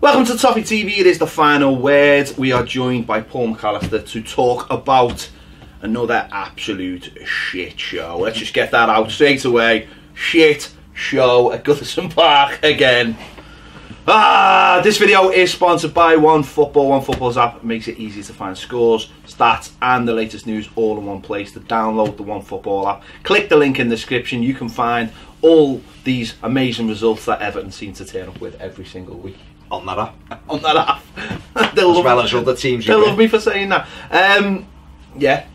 Welcome to Toffee TV. It is the final word. We are joined by Paul McAllister to talk about another absolute shit show. Let's just get that out straight away. Shit show at Goodison Park again. This video is sponsored by OneFootball. OneFootball's app makes it easy to find scores, stats and the latest news all in one place. To download the OneFootball app, click the link in the description. You can find all these amazing results that Everton seem to turn up with every single week. On that app. On that app. As well as other teams. They love me for saying that. Yeah.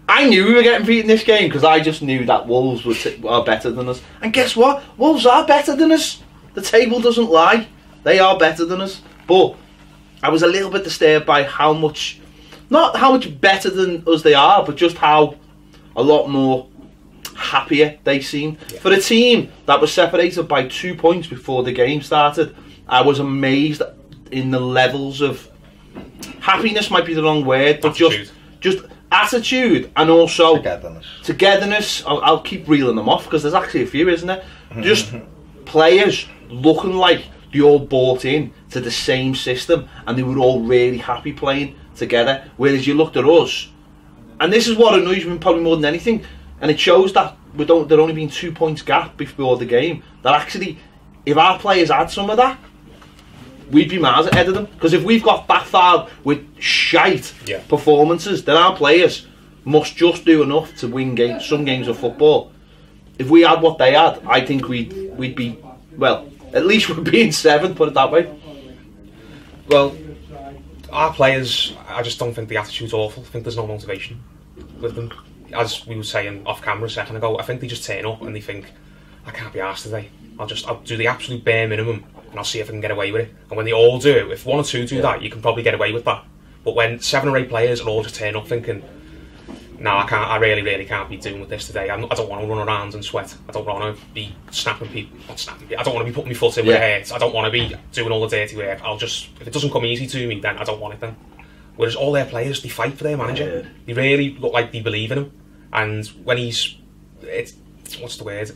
I knew we were getting beat in this game because I just knew that Wolves are better than us. And guess what? Wolves are better than us. The table doesn't lie. They are better than us. But I was a little bit disturbed by how much, not how much better than us they are, but just how a lot more happier they seemed. Yeah. For a team that was separated by 2 points before the game started, I was amazed in the levels of happiness, might be the wrong word, but just attitude and also togetherness. I'll keep reeling them off because there's actually a few, isn't there? Just players looking like they all bought in to the same system and they were all really happy playing together, whereas you looked at us, and this is what annoys me probably more than anything, and it shows that there only been 2 points gap before the game, that actually if our players had some of that, we'd be miles ahead of them. Because if we've got that far with shite performances, then our players must just do enough to win some games of football. If we had what they had, I think we'd be, well, at least we'd be in 7th, put it that way. Well, our players, I just don't think the attitude's awful. I think there's no motivation with them. As we were saying off camera a second ago, I think they just turn up and they think, I can't be arsed today. I'll do the absolute bare minimum and I'll see if I can get away with it. And when they all do, if 1 or 2 do that, you can probably get away with that. But when 7 or 8 players are all just turn up thinking, no, I can't, I really can't be doing with this today. I don't want to run around and sweat. I don't want to be snapping people, I don't want to be putting my foot in where it hurts. I don't want to be doing all the dirty work. If it doesn't come easy to me, then I don't want it then. Whereas all their players, they fight for their manager. They really look like they believe in him. And when what's the word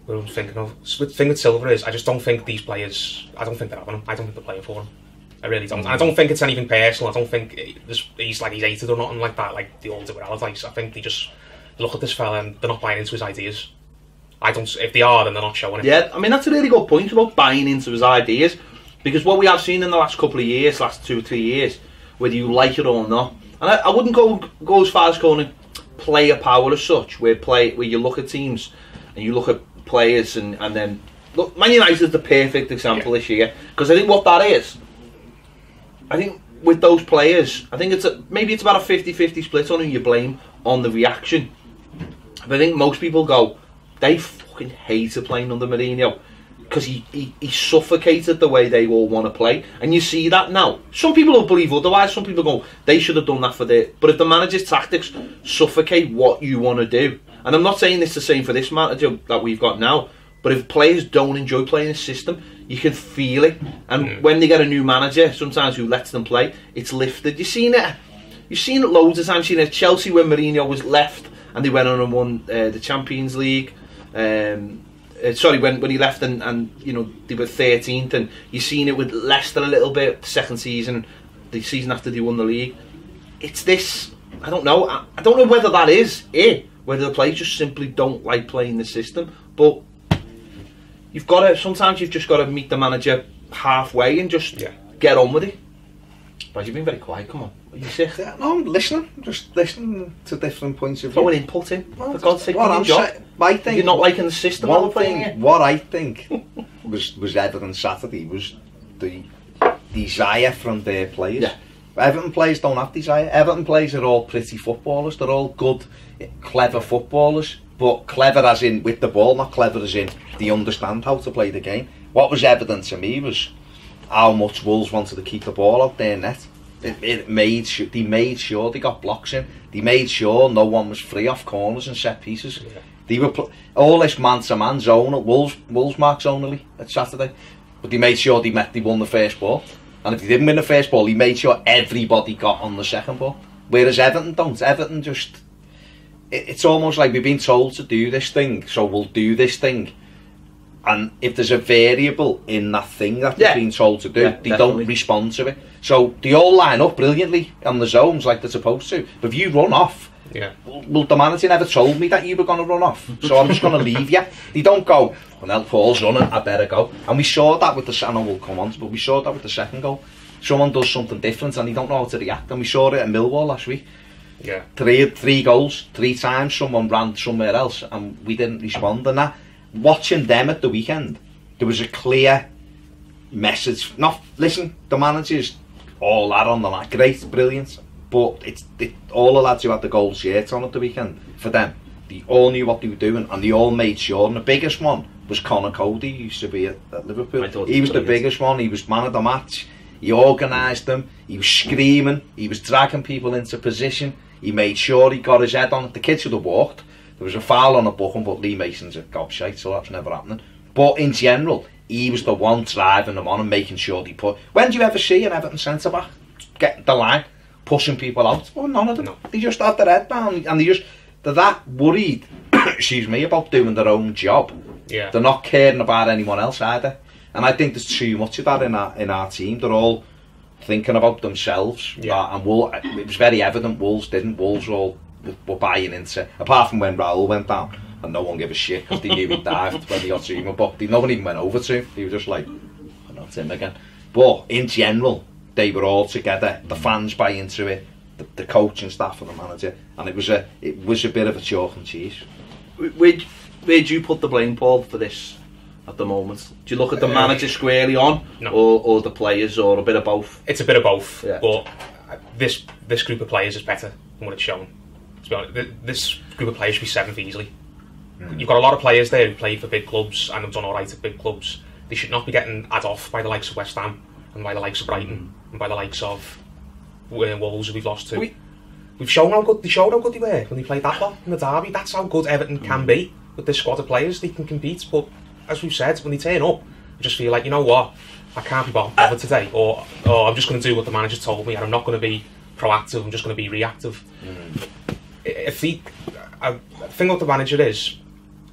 I'm thinking of? The thing with Silver is, I just don't think these players, I don't think they're having him. I don't think they're playing for him. I really don't. I don't think it's anything personal. I don't think he's hated or nothing like that, like they all do with Allardyce. I think they just look at this fella and they're not buying into his ideas. If they are, then they're not showing it. Yeah, I mean, that's a really good point about buying into his ideas, because what we have seen in the last couple of years, last 2 or 3 years, whether you like it or not, and I wouldn't go as far as calling player power as such, where you look at teams and you look at players and then look, Man United is the perfect example this year, because I think what that is, I think with those players, I think maybe it's about a 50-50 split on who you blame on the reaction. But I think most people go, they fucking hated playing under Mourinho because he suffocated the way they all want to play, and you see that now. Some people will believe otherwise. Some people go, they should have done that but if the manager's tactics suffocate what you want to do, and I'm not saying it's the same for this manager that we've got now, but if players don't enjoy playing a system, you can feel it. And when they get a new manager, sometimes who lets them play, it's lifted. You've seen it loads of times. You've seen it at Chelsea when Mourinho was left and they went on and won the Champions League. Sorry, when he left and you know they were 13th, and you've seen it with Leicester a little bit. The second season, the season after they won the league. It's this. I don't know. I don't know whether that is it. Whether the players just simply don't like playing the system, but sometimes you've just got to meet the manager halfway and just get on with it. But you've been very quiet, come on. Are you sick? Yeah, no, I'm listening. I'm just listening to different points of view. Throwing input in. For God's sake, what you're not liking the system. What I think was Everton Saturday was the desire from their players. Yeah. Everton players don't have desire. Everton players are all pretty footballers. They're all good, clever footballers. But clever as in with the ball, not clever as in they understand how to play the game. What was evident to me was how much Wolves wanted to keep the ball out their net. They made sure they got blocks in. They made sure no one was free off corners and set pieces. Yeah. They were all this man-to-man zone at Wolves mark zonally at Saturday, but they made sure they won the first ball. And if they didn't win the first ball, he made sure everybody got on the second ball. Whereas Everton don't. Everton just... It's almost like we've been told to do this thing, so we'll do this thing. And if there's a variable in that thing that they've been told to do, they don't respond to it. So they all line up brilliantly on the zones like they're supposed to. But if you run off, well, the manager never told me that you were going to run off, so I'm just going to leave you. They don't go, well, Paul's running, I better go. And we saw that with the, I know we'll come on, but we saw that with the second goal. Someone does something different and they don't know how to react. And we saw it at Millwall last week. Yeah. Three goals, 3 times someone ran somewhere else and we didn't respond. And that, watching them at the weekend, there was a clear message. Not, listen, the manager's all that on the line, great, brilliant, but all the lads who had the gold shirts on at the weekend, for them, they all knew what they were doing and they all made sure. And the biggest one was Conor Cody, who used to be at Liverpool. He was the biggest one. He was man of the match. He organised them. He was screaming. He was dragging people into position. He made sure he got his head on it. The kids should have walked. There was a foul on a booking, but Lee Mason's a gobshite, so that's never happening. But in general, he was the one driving them on and making sure they put... When do you ever see an Everton centre-back get the line, pushing people out? Well, none of them. No. They just had their head down and they're that worried, excuse me, about doing their own job. Yeah. They're not caring about anyone else either. And I think there's too much of that in our team. They're all thinking about themselves. Yeah. And it was very evident Wolves didn't. Wolves all were buying into, apart from when Raul went down, and no one gave a shit because they knew he dived when they got to him. But no one even went over to him. He was just like, oh, not him again. But in general, they were all together. The fans buy into it, the coach and staff and the manager, and it was a bit of a chalk and cheese. Where do you put the blame, Paul, for this at the moment? Do you look at the manager squarely on, or the players, or a bit of both? It's a bit of both, yeah. But this group of players is better than what it's shown. To be honest, this group of players should be 7th easily. You've got a lot of players there who played for big clubs and have done alright at big clubs. They should not be getting had off by the likes of West Ham and by the likes of Brighton and by the likes of Wolves who we've lost to. We've shown how good they were when they played that lot in the derby. That's how good Everton can be with this squad of players. They can compete, but as we've said, when they turn up, I just feel like, you know what, I can't be bothered today, or I'm just going to do what the manager told me, and I'm not going to be proactive. I'm just going to be reactive. I think what the manager is,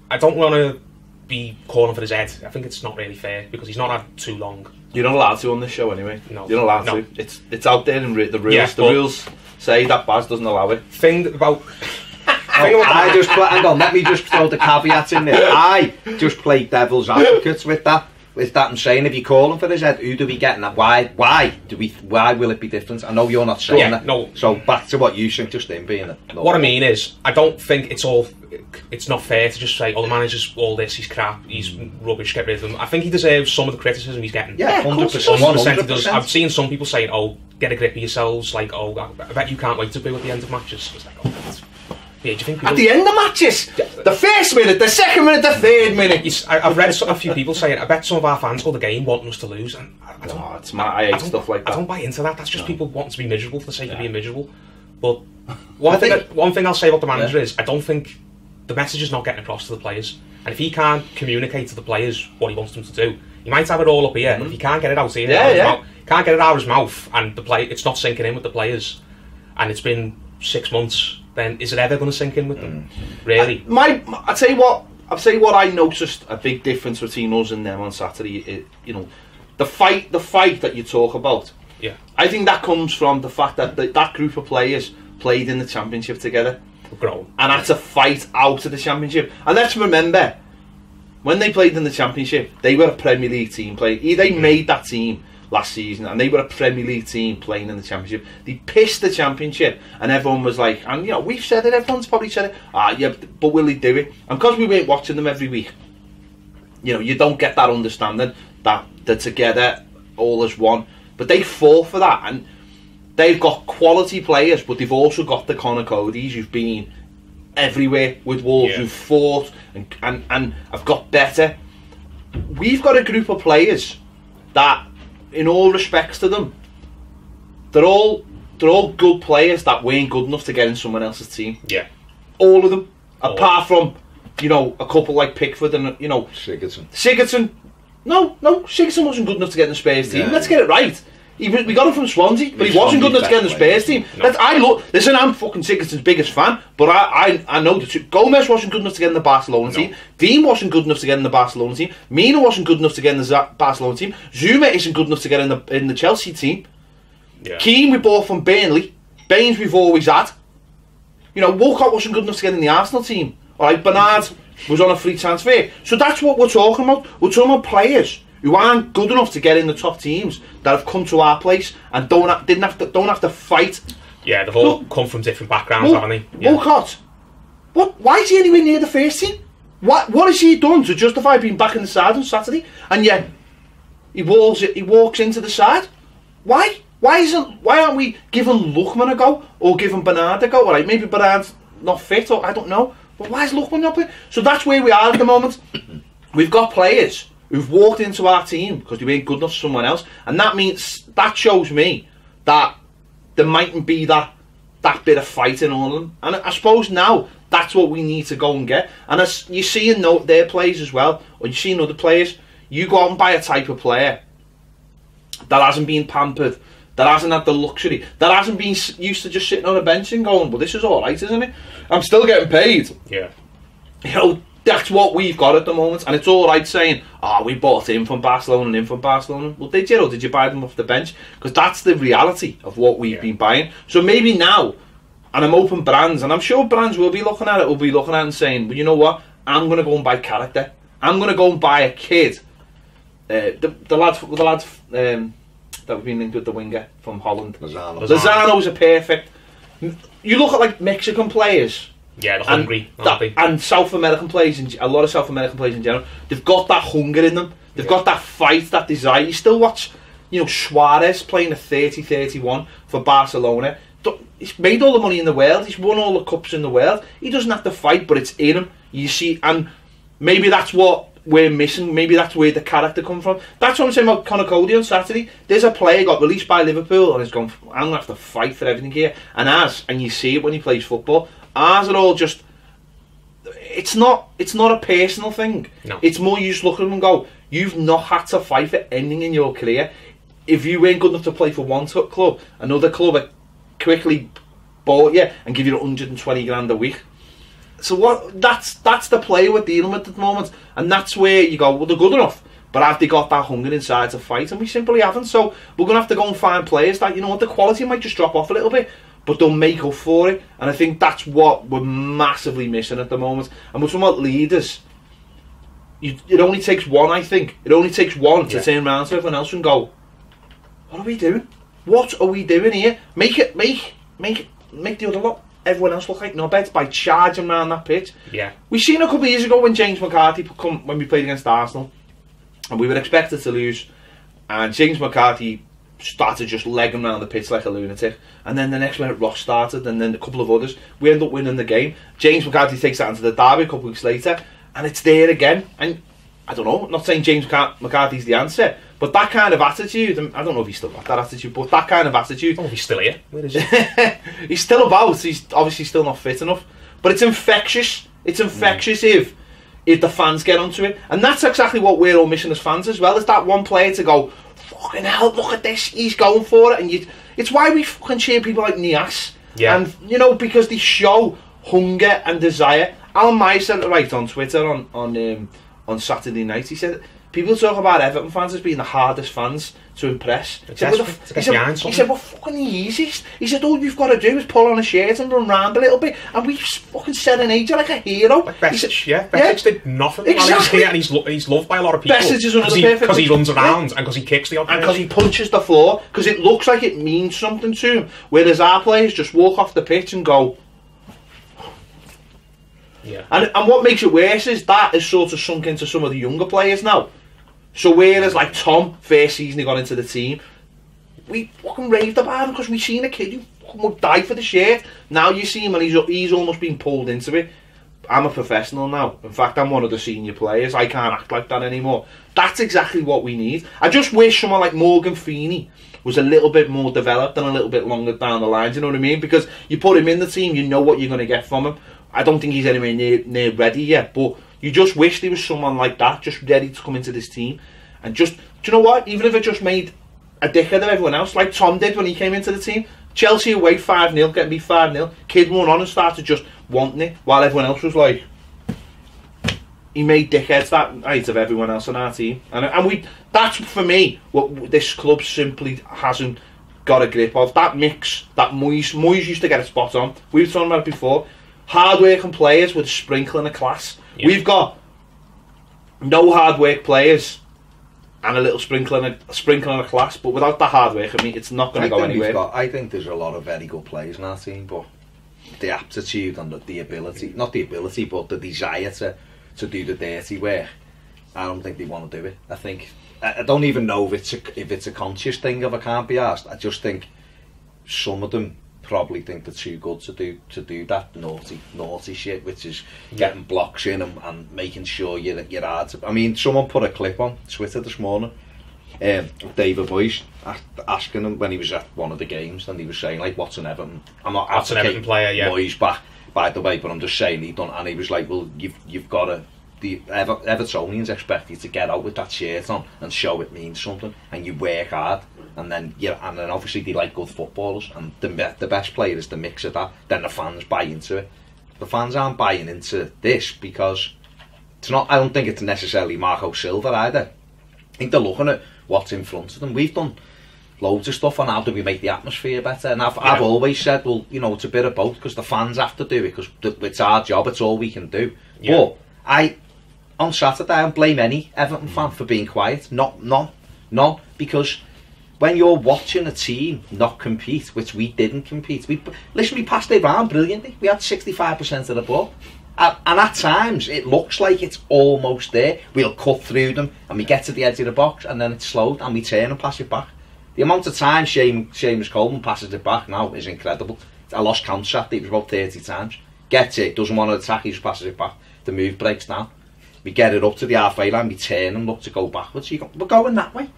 I don't want to be calling for his head. I think it's not really fair because he's not had too long. You're not allowed to on this show anyway. No, you're not allowed to. It's out there in the rules. Yeah, the rules say that Baz doesn't allow it. Hang on, let me just throw the caveat in there. I just play devil's advocate with that. I'm saying, if you call him for his head, who do we get in that? Why will it be different? I know you're not saying that. No. So back to what you think, just him being it. What I mean is, I don't think it's not fair to just say, oh, the manager's all this, he's crap, he's rubbish, get rid of him. I think he deserves some of the criticism he's getting. Yeah, 100%. He does. I've seen some people saying, oh, get a grip of yourselves, like, oh, I bet you can't wait to boo at the end of matches. It's like, oh, yeah, do you think people... At the end of matches? The first minute, the second minute, the third minute? I've read a few people saying, I bet some of our fans go the game wanting us to lose. And I hate stuff like that. I don't buy into that. That's just people wanting to be miserable for the sake of being miserable. But one thing I'll say about the manager is, I don't think the message is not getting across to the players. And if he can't communicate to the players what he wants them to do, he might have it all up here, but if he can't get it out here, can't get it out of his mouth, and it's not sinking in with the players, and it's been 6 months, then is it ever going to sink in with them? Really? I'll tell you what I noticed a big difference between us and them on Saturday. The fight that you talk about. Yeah. I think that comes from the fact that that group of players played in the Championship together. Grown. And had to fight out of the Championship. And let's remember, when they played in the Championship, they were a Premier League team. They made that team last season, and they were a Premier League team playing in the Championship. They pissed the Championship, and everyone was like, and we've said it, everyone's probably said it, but will they do it? And because we weren't watching them every week, you don't get that understanding that they're together all as one. But they fought for that, and they've got quality players, but they've also got the Conor Codys who've been everywhere with Wolves, who've fought and have got better. We've got a group of players that, in all respects to them, they're all good players that weren't good enough to get in someone else's team. Yeah, all of them, apart from a couple like Pickford and Sigurdsson. No, Sigurdsson wasn't good enough to get in the Spurs team. Let's get it right. We got him from Swansea, but he wasn't good enough to get in the Spurs team. No. Listen, I'm fucking Sigurdsson's biggest fan, but I know that Gomez wasn't good enough to get in the Barcelona team. Dean wasn't good enough to get in the Barcelona team. Mina wasn't good enough to get in the Barcelona team. Zuma isn't good enough to get in the Chelsea team. Yeah. Keane we bought from Burnley. Baines we've always had. You know, Walcott wasn't good enough to get in the Arsenal team. Alright, Bernard was on a free transfer. So that's what we're talking about. We're talking about players who aren't good enough to get in the top teams that have come to our place and don't have to fight. Yeah, they've all come from different backgrounds, haven't they? Yeah. Walcott, why is he anywhere near the first team? What has he done to justify being back in the side on Saturday? And yet he walks into the side. Why? Why aren't we giving Lookman a go or giving Bernard a go? All right, maybe Bernard's not fit, or I don't know. But why is Lookman not playing? So that's where we are at the moment. We've got players who've walked into our team because they weren't good enough for someone else, and that shows me that there mightn't be that bit of fight in all of them. And I suppose now that's what we need to go and get. And as you see in their players as well, or you see in other players, you go out and buy a type of player that hasn't been pampered, that hasn't had the luxury, that hasn't been used to just sitting on a bench and going, well, this is all right, isn't it? I'm still getting paid. Yeah. You know, that's what we've got at the moment, and it's all right saying, we bought him from Barcelona and him from Barcelona. Well, did you, or did you buy them off the bench? Because that's the reality of what we've been buying. So maybe now, and I'm open brands, and I'm sure brands will be looking at it, will be looking at it and saying, well, you know what? I'm going to go and buy character. I'm going to go and buy a kid. The lad that we've been linked with, the winger from Holland. Lozano's a perfect. You look at like Mexican players. Yeah, they're hungry. And South American players, a lot of South American players in general, they've got that hunger in them. They've got that fight, that desire. You still watch, Suarez playing a 30-31 for Barcelona. He's made all the money in the world. He's won all the cups in the world. He doesn't have to fight, but it's in him. You see, and maybe that's what we're missing. Maybe that's where the character comes from. That's what I'm saying about Conor Cody on Saturday. There's a player got released by Liverpool and has gone, I'm going to have to fight for everything here. And you see it when he plays football, ours are all just, it's not a personal thing. No. It's more you just look at them and go, you've not had to fight for anything in your career. If you weren't good enough to play for one club, another club would quickly bought you and give you 120 grand a week. So that's the player we're dealing with at the moment, and that's where you go, well, they're good enough, but have they got that hunger inside to fight? And we simply haven't. So we're going to have to go and find players that, the quality might just drop off a little bit, but they'll make up for it. And I think that's what we're massively missing at the moment. And we're talking about leaders. It only takes one, I think. It only takes one to turn around to everyone else and go, what are we doing? What are we doing here? Make the other lot, everyone else, look like knobheads by charging around that pitch. Yeah. We seen a couple of years ago when James McCarthy when we played against Arsenal, and we were expected to lose, and James McCarthy started just legging around the pitch like a lunatic, and then the next minute Ross started, and then a couple of others. We end up winning the game. James McCarthy takes that into the derby a couple of weeks later, and it's there again. And I don't know, I'm not saying James McCarthy's the answer, but that kind of attitude, I don't know if he's still got that attitude, but that kind of attitude... Oh, he's still here. Where is he? He's still about, he's obviously still not fit enough. But it's infectious. It's infectious if the fans get onto it. And that's exactly what we're all missing as fans as well, is that one player to go, fucking hell, look at this, he's going for it. And it's why we fucking cheer people like Nias. Yeah. And, because they show hunger and desire. Alan Meyer said it right on Twitter on Saturday night. He said, people talk about Everton fans as being the hardest fans to impress. He said, we're fucking easiest. He said, all you've got to do is pull on a shirt and run around a little bit, and we fucking serenade you like a hero. Like Besic did nothing. Exactly. And he's loved by a lot of people. Besic is another perfect. Because he runs around and because he kicks the odd and because he punches the floor, because it looks like it means something to him. Whereas our players just walk off the pitch and go... Yeah. And what makes it worse is that is sort of sunk into some of the younger players now. So whereas like Tom, first season he got into the team, we fucking raved about him because we seen a kid who fucking would die for the shirt. Now you see him and he's almost been pulled into it. I'm a professional now. In fact, I'm one of the senior players. I can't act like that anymore. That's exactly what we need. I just wish someone like Morgan Feeney was a little bit more developed and a little bit longer down the line. Do you know what I mean? Because you put him in the team, you know what you're going to get from him. I don't think he's anywhere near ready yet, but you just wish there was someone like that just ready to come into this team and just, do you know what, even if it just made a dickhead of everyone else, like Tom did when he came into the team. Chelsea away 5-0, getting beat 5-0. Kid went on and started just wanting it, while everyone else was like... He made dickheads that night of everyone else on our team. And we, that's, for me, what this club simply hasn't got a grip of. That mix, that Moyes used to get a spot on. We've talked about it before. Hard-working players with a sprinkling of class. Yeah. We've got no hard-work players and a little sprinkling of class, but without the hard work, I mean, it's not going to go anywhere. I think there's a lot of very good players in our team, but the aptitude and the ability, not the ability, but the desire to do the dirty work, I don't think they want to do it. I don't even know if it's a conscious thing, if I can't be asked. I just think some of them probably think they're too good to do that naughty shit, which is getting blocks in and making sure you're hard to... I mean, someone put a clip on Twitter this morning, David Boyce asking him when he was at one of the games, and he was saying, like, what's an Everton? I'm not what's an Everton player, yeah. Boyce back, by the way, but I'm just saying he done, and he was like, well, you've got to... The Evertonians expect you to get out with that shirt on and show it means something, and you work hard, and then obviously they like good footballers, and the best player is the mix of that. Then the fans buy into it. The fans aren't buying into this because it's not. I don't think it's necessarily Marco Silva either. I think they're looking at what's in front of them. We've done loads of stuff on how do we make the atmosphere better, and I've always said, well, you know, it's a bit of both, because the fans have to do it, because it's our job, it's all we can do. But on Saturday, I don't blame any Everton fan for being quiet. None. Because when you're watching a team not compete, which we didn't compete, we passed it around brilliantly. We had 65% of the ball. And at times, it looks like it's almost there. We'll cut through them, and we get to the edge of the box, and then it's slowed, and we turn and pass it back. The amount of time Seamus Coleman passes it back now is incredible. I lost count Saturday, it was about 30 times. Gets it, doesn't want to attack, he just passes it back. The move breaks down. We get it up to the halfway line, we turn and look to go backwards. We're going that way.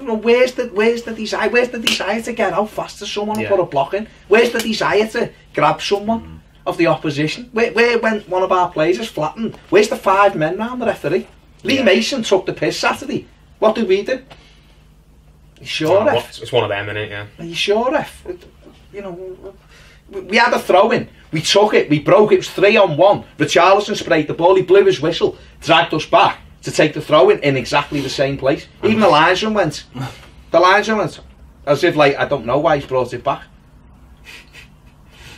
You know, where's the desire? Where's the desire to get out fast to someone and put a block in? Where's the desire to grab someone of the opposition? Where when one of our players is flattened? Where's the 5 men round the referee? Lee Mason took the piss Saturday. What did we do? You sure, ref? It's one of them, innit? Yeah. Are you sure, ref? You know, we had a throw in. We took it, we broke it, it was 3-on-1. Richarlison sprayed the ball, he blew his whistle, dragged us back to take the throw in exactly the same place. Even the linesman went. The linesman went as if, like, I don't know why he's brought it back.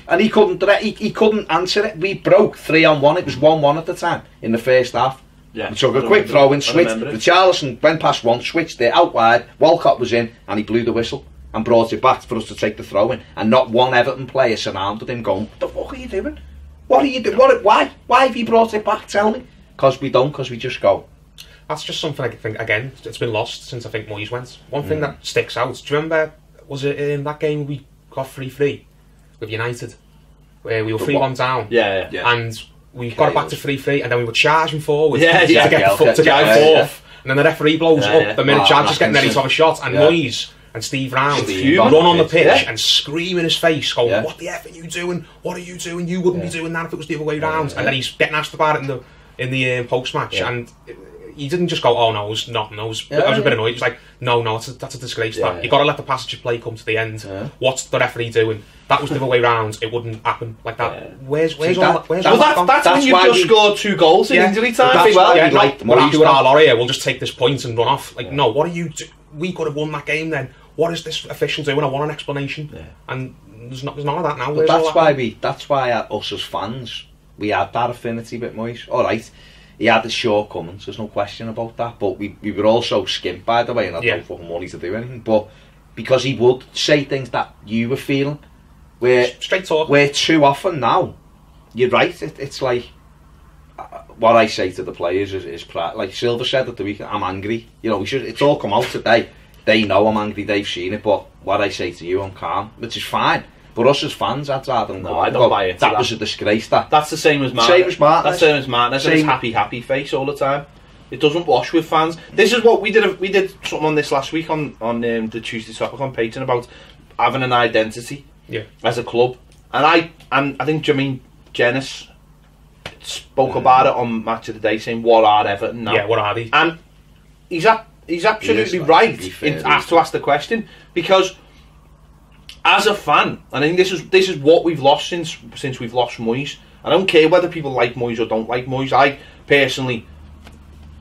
And he couldn't answer it. We broke 3-on-1, it was 1-1 at the time in the first half. Yeah, we took a quick throw in, switched. Richarlison went past one, switched it out wide, Walcott was in, and he blew the whistle and brought it back for us to take the throw in, and not one Everton player surrounded him going, what the fuck are you doing? What are you doing? Why have you brought it back? Tell me. Because we don't, because we just go. That's just something I think, again, it's been lost since I think Moyes went. One thing that sticks out, do you remember, was it in that game we got 3-3 with United, where we were 3-1 down? Yeah. And we got it back to 3-3, and then we were charging forward to get forth. And then the referee blows up the minute Chad's just getting ready to have a shot, and Moyes and Steve Round run on the pitch and scream in his face, going, what the F are you doing? What are you doing? You wouldn't be doing that if it was the other way round. And then he's getting asked about it in the post-match, and he didn't just go, oh no, it was nothing. I was a bit annoyed. He was like, no, that's a disgrace. You've got to let the passage of play come to the end. What's the referee doing? That was the other way round. It wouldn't happen like that. Where's all that? That's when you've just scored 2 goals in injury time. That's why we're our Laurier, we'll just take this point and run off. Like, no, what are you doing? We could have won that game then. What is this official doing? I want an explanation. And there's none of that now. But that's why us as fans, we had that affinity with Moyes. Alright, he had his shortcomings, there's no question about that, but we were also skint, by the way, and I had no fucking money to do anything, but because he would say things that you were feeling, where straight talk, where too often now, you're right, it's like what I say to the players is like Silva said at the weekend, I'm angry, you know, it's all come out today. They know I'm angry, they've seen it, but what I say to you, I'm calm, which is fine. But us as fans, I'd rather no, I don't buy it. That was a disgrace. That's the same as Martin. That's the same as Martin. That's his happy face all the time. It doesn't wash with fans. This is what we did. We did something on this last week on the Tuesday topic on Patreon about having an identity as a club. And I think Jermaine Jenas spoke about it on Match of the Day, saying, "What are Everton now? Yeah, what are they?" And he's at he's absolutely He is, right fair, to ask the question, because as a fan, and I think this is what we've lost since we've lost Moyes. I don't care whether people like Moyes or don't like Moyes. I personally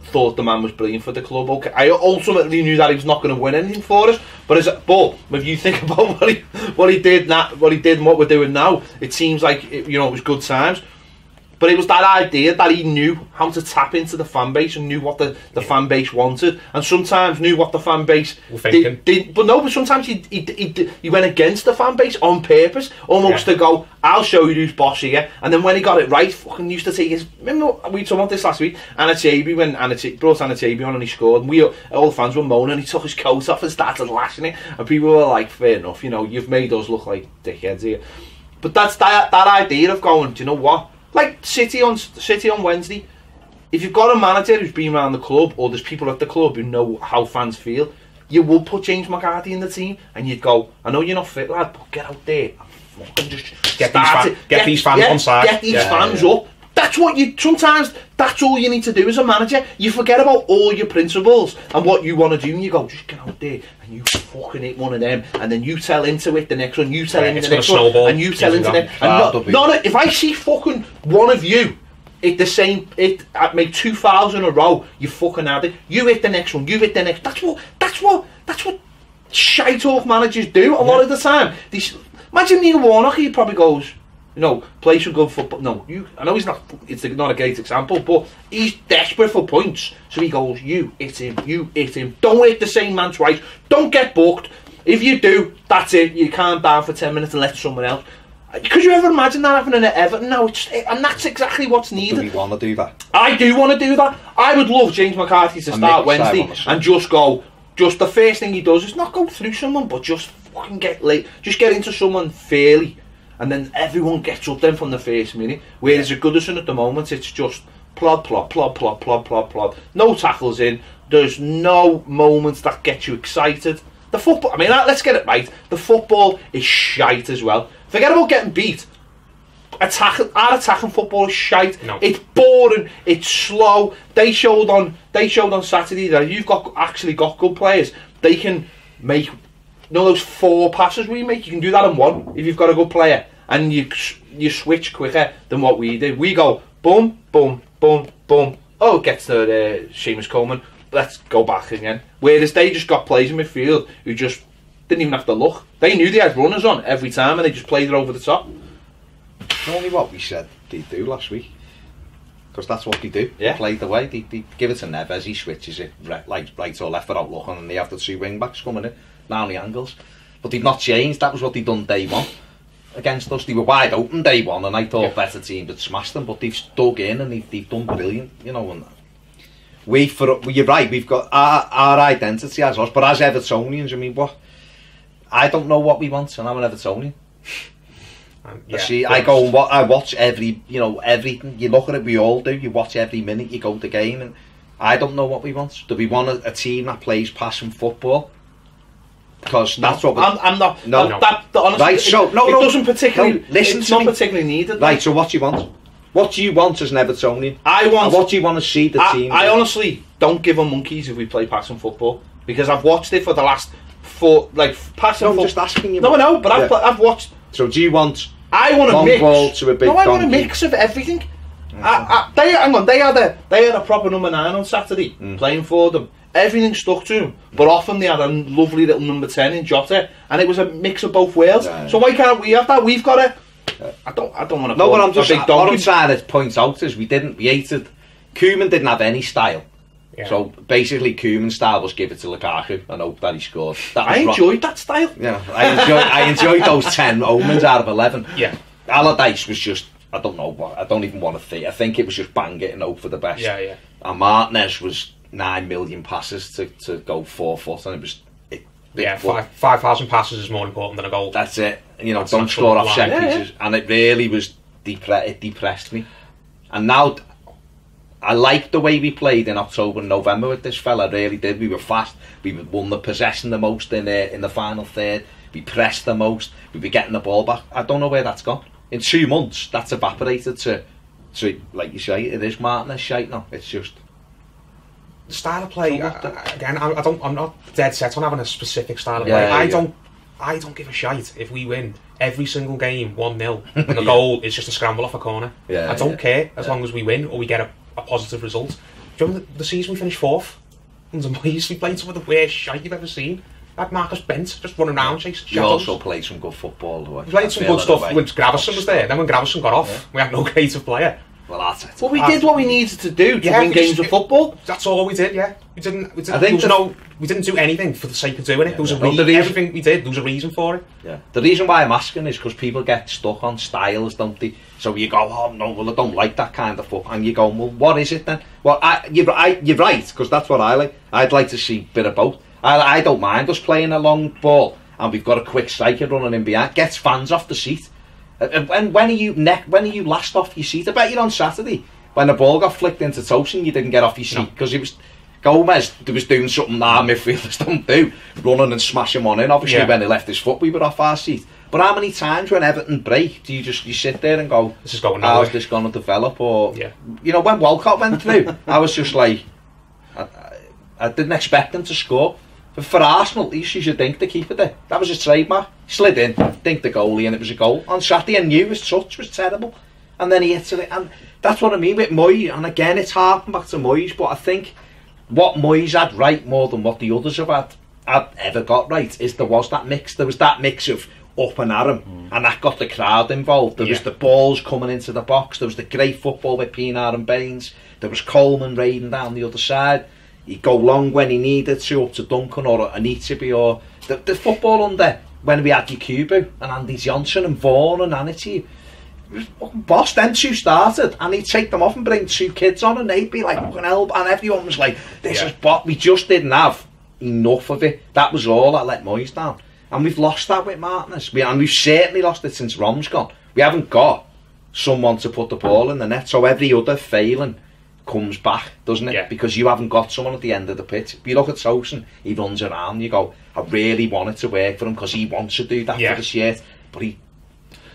thought the man was brilliant for the club. Okay, I ultimately knew that he was not going to win anything for us. But if you think about what he did, and what we're doing now, it seems like it was good times. But it was that idea that he knew how to tap into the fan base and knew what the fan base wanted, and sometimes knew what the fan base did. But sometimes he went against the fan base on purpose, almost to go, I'll show you who's boss here. And then when he got it right, fucking used to take his. Remember we talked about this last week? Anachabi, when brought Anachabi on and he scored, and all the fans were moaning. He took his coat off and started lashing it, and people were like, "Fair enough, you've made us look like dickheads here." But that's that idea of going, do you know what? Like City on Wednesday, if you've got a manager who's been around the club, or there's people at the club who know how fans feel, you will put James McCarthy in the team, and you'd go, I know you're not fit, lad, but get out there and fucking just get these fans on side. Get these fans up. Sometimes that's all you need to do as a manager. You forget about all your principles and what you want to do, and you go, just get out there and you fucking hit one of them, and then you tell into it the next one, you tell into the next one, and you tell into them. And if I see fucking one of you hit the same, make 2 fouls in a row, you fucking had it. You hit the next one, you hit the next. That's what shite off managers do a lot of the time. Imagine Neil Warnock, he probably goes, play some good football. No, I know it's not a great example, but he's desperate for points. So he goes, you hit him. Don't hit the same man twice. Don't get booked. If you do, that's it. You calm down for 10 minutes and let someone else. Could you ever imagine that happening at Everton now? And that's exactly what's needed. Do we want to do that? I do want to do that. I would love James McCarthy to start Wednesday and just the first thing he does is not go through someone, but just fucking get into someone fairly. And then everyone gets up then from the first minute. Whereas at Goodison at the moment, it's just plod, plod, plod, plod, plod, plod, plod. No tackles in. There's no moments that get you excited. The football, let's get it right. The football is shite as well. Forget about getting beat. Our attacking football is shite. No. It's boring. It's slow. They showed on Saturday that if you've actually got good players, they can make those 4 passes we make. You can do that in 1 if you've got a good player, and you switch quicker than what we did. We go boom, boom, boom, boom. Oh, it gets to Seamus Coleman. Let's go back again. Whereas they just got players in midfield who just didn't even have to look. They knew they had runners on every time, and they just played it over the top. Only what we said they'd do last week, because that's what they do. Yeah. They play the way they give it to Neves. He switches it right or left without looking, and they have the 2 wing backs coming in down the angles. But they've not changed. That was what they'd done day 1 against us. They were wide open day 1, and I thought better team had smashed them, but they've dug in and they've done brilliant. And you're right. We've got our identity as us, but as Evertonians, I don't know what we want, and I'm an Evertonian. I watch everything. You look at it, we all do. You watch every minute, you go to the game, and I don't know what we want. Do we want a team that plays passing football? Because that's what I'm not. No. Honestly, right, so it doesn't particularly. Listen it's to not me. particularly needed. Right. So what do you want? What do you want as an Evertonian? What do you want to see the team? I honestly don't give a monkeys if we play passing football, because I've watched it for the last 4 passing. No, I'm just asking you. No, I know, but I've watched. So do you want? I want a mix. Ball to a big I want a mix of everything. They had a proper number 9 on Saturday playing for them. Everything stuck to him, but often they had a lovely little number 10 in Jota, and it was a mix of both worlds. So why can't we have that? We've got it. I don't want to. No, but what I'm trying to point out is we hated. Koeman didn't have any style. Yeah. So basically, Koeman's style was give it to Lukaku and hope that he scored. I enjoyed that style. Yeah, I enjoyed those 10 omens out of 11. Yeah, Allardyce was just, I don't know, I don't even want to think. I think it was just bang it and hope for the best. Yeah. And Martinez was 9 million passes to go 4 foot, and it was. 5,000 passes is more important than a goal. That's it. Don't score off set pieces, and it really was. It depressed me. And now, I liked the way we played in October and November with this fella. I really did. We were fast. We won the possession the most in the final third. We pressed the most. We were getting the ball back. I don't know where that's gone. In 2 months, that's evaporated to like you say, it is Martinez shite now. It's just. the style of play, again, I'm not dead set on having a specific style of play. I don't give a shite if we win every single game 1-0 and the goal is just a scramble off a corner. I don't care as long as we win or we get a positive result. Do you remember the season we finished 4th? Under Moyes, we played some of the worst shite you've ever seen. Like Marcus Bent just running around chasing shadows. You also played some good football. We played some good stuff when Gravison was there. Then when Gravison got off, we had no creative player. Well, that's it. Well, we did what we needed to do to win games of football. That's all we did. Yeah, we didn't do anything for the sake of doing it. There was everything we did. There was a reason for it. Yeah. The reason why I'm asking is because people get stuck on styles, don't they? So you go, oh no, well I don't like that kind of football, and you go, well, what is it then? Well, you're right, because that's what I like. I'd like to see a bit of both. I don't mind us playing a long ball, and we've got a quick striker running in behind. Gets fans off the seat. And when are you last off your seat? I bet you're on Saturday when the ball got flicked into Toffee and you didn't get off your seat because it was Gomez was doing something our midfielders don't do, running and smashing one in. Obviously when he left his foot we were off our seat. But how many times when Everton break do you sit there and go, this is going how's this going to develop? Or you know, when Walcott went through I was just like I didn't expect him to score. But for Arsenal, at least you should think the keeper there. That was his trademark. Slid in, think the goalie, and it was a goal. On Saturday, I knew his touch was terrible. And then he hits it. And that's what I mean with Moyes. And again, it's harking back to Moyes. But I think what Moyes had right more than what the others had ever got right is there was that mix. There was that mix of up and at him. And that got the crowd involved. There was the balls coming into the box. There was the great football with Pienaar and Baines. There was Coleman raiding down the other side. He'd go long when he needed to, up to Duncan or Anitibi or the football under when we had Yakubu and Andy Johnson and Vaughan and Anity. Boss, then 2 started and he'd take them off and bring 2 kids on and they'd be like fucking hell, and everyone was like, this is what we just didn't have enough of it. That was all that let Moyes down. And we've lost that with Martinez. And we've certainly lost it since Rom's gone. We haven't got someone to put the ball in the net, so every other failing comes back, doesn't it? Because you haven't got someone at the end of the pitch. If you look at Tosin, he runs around, you go, I really want it to work for him because he wants to do that for the shirt, but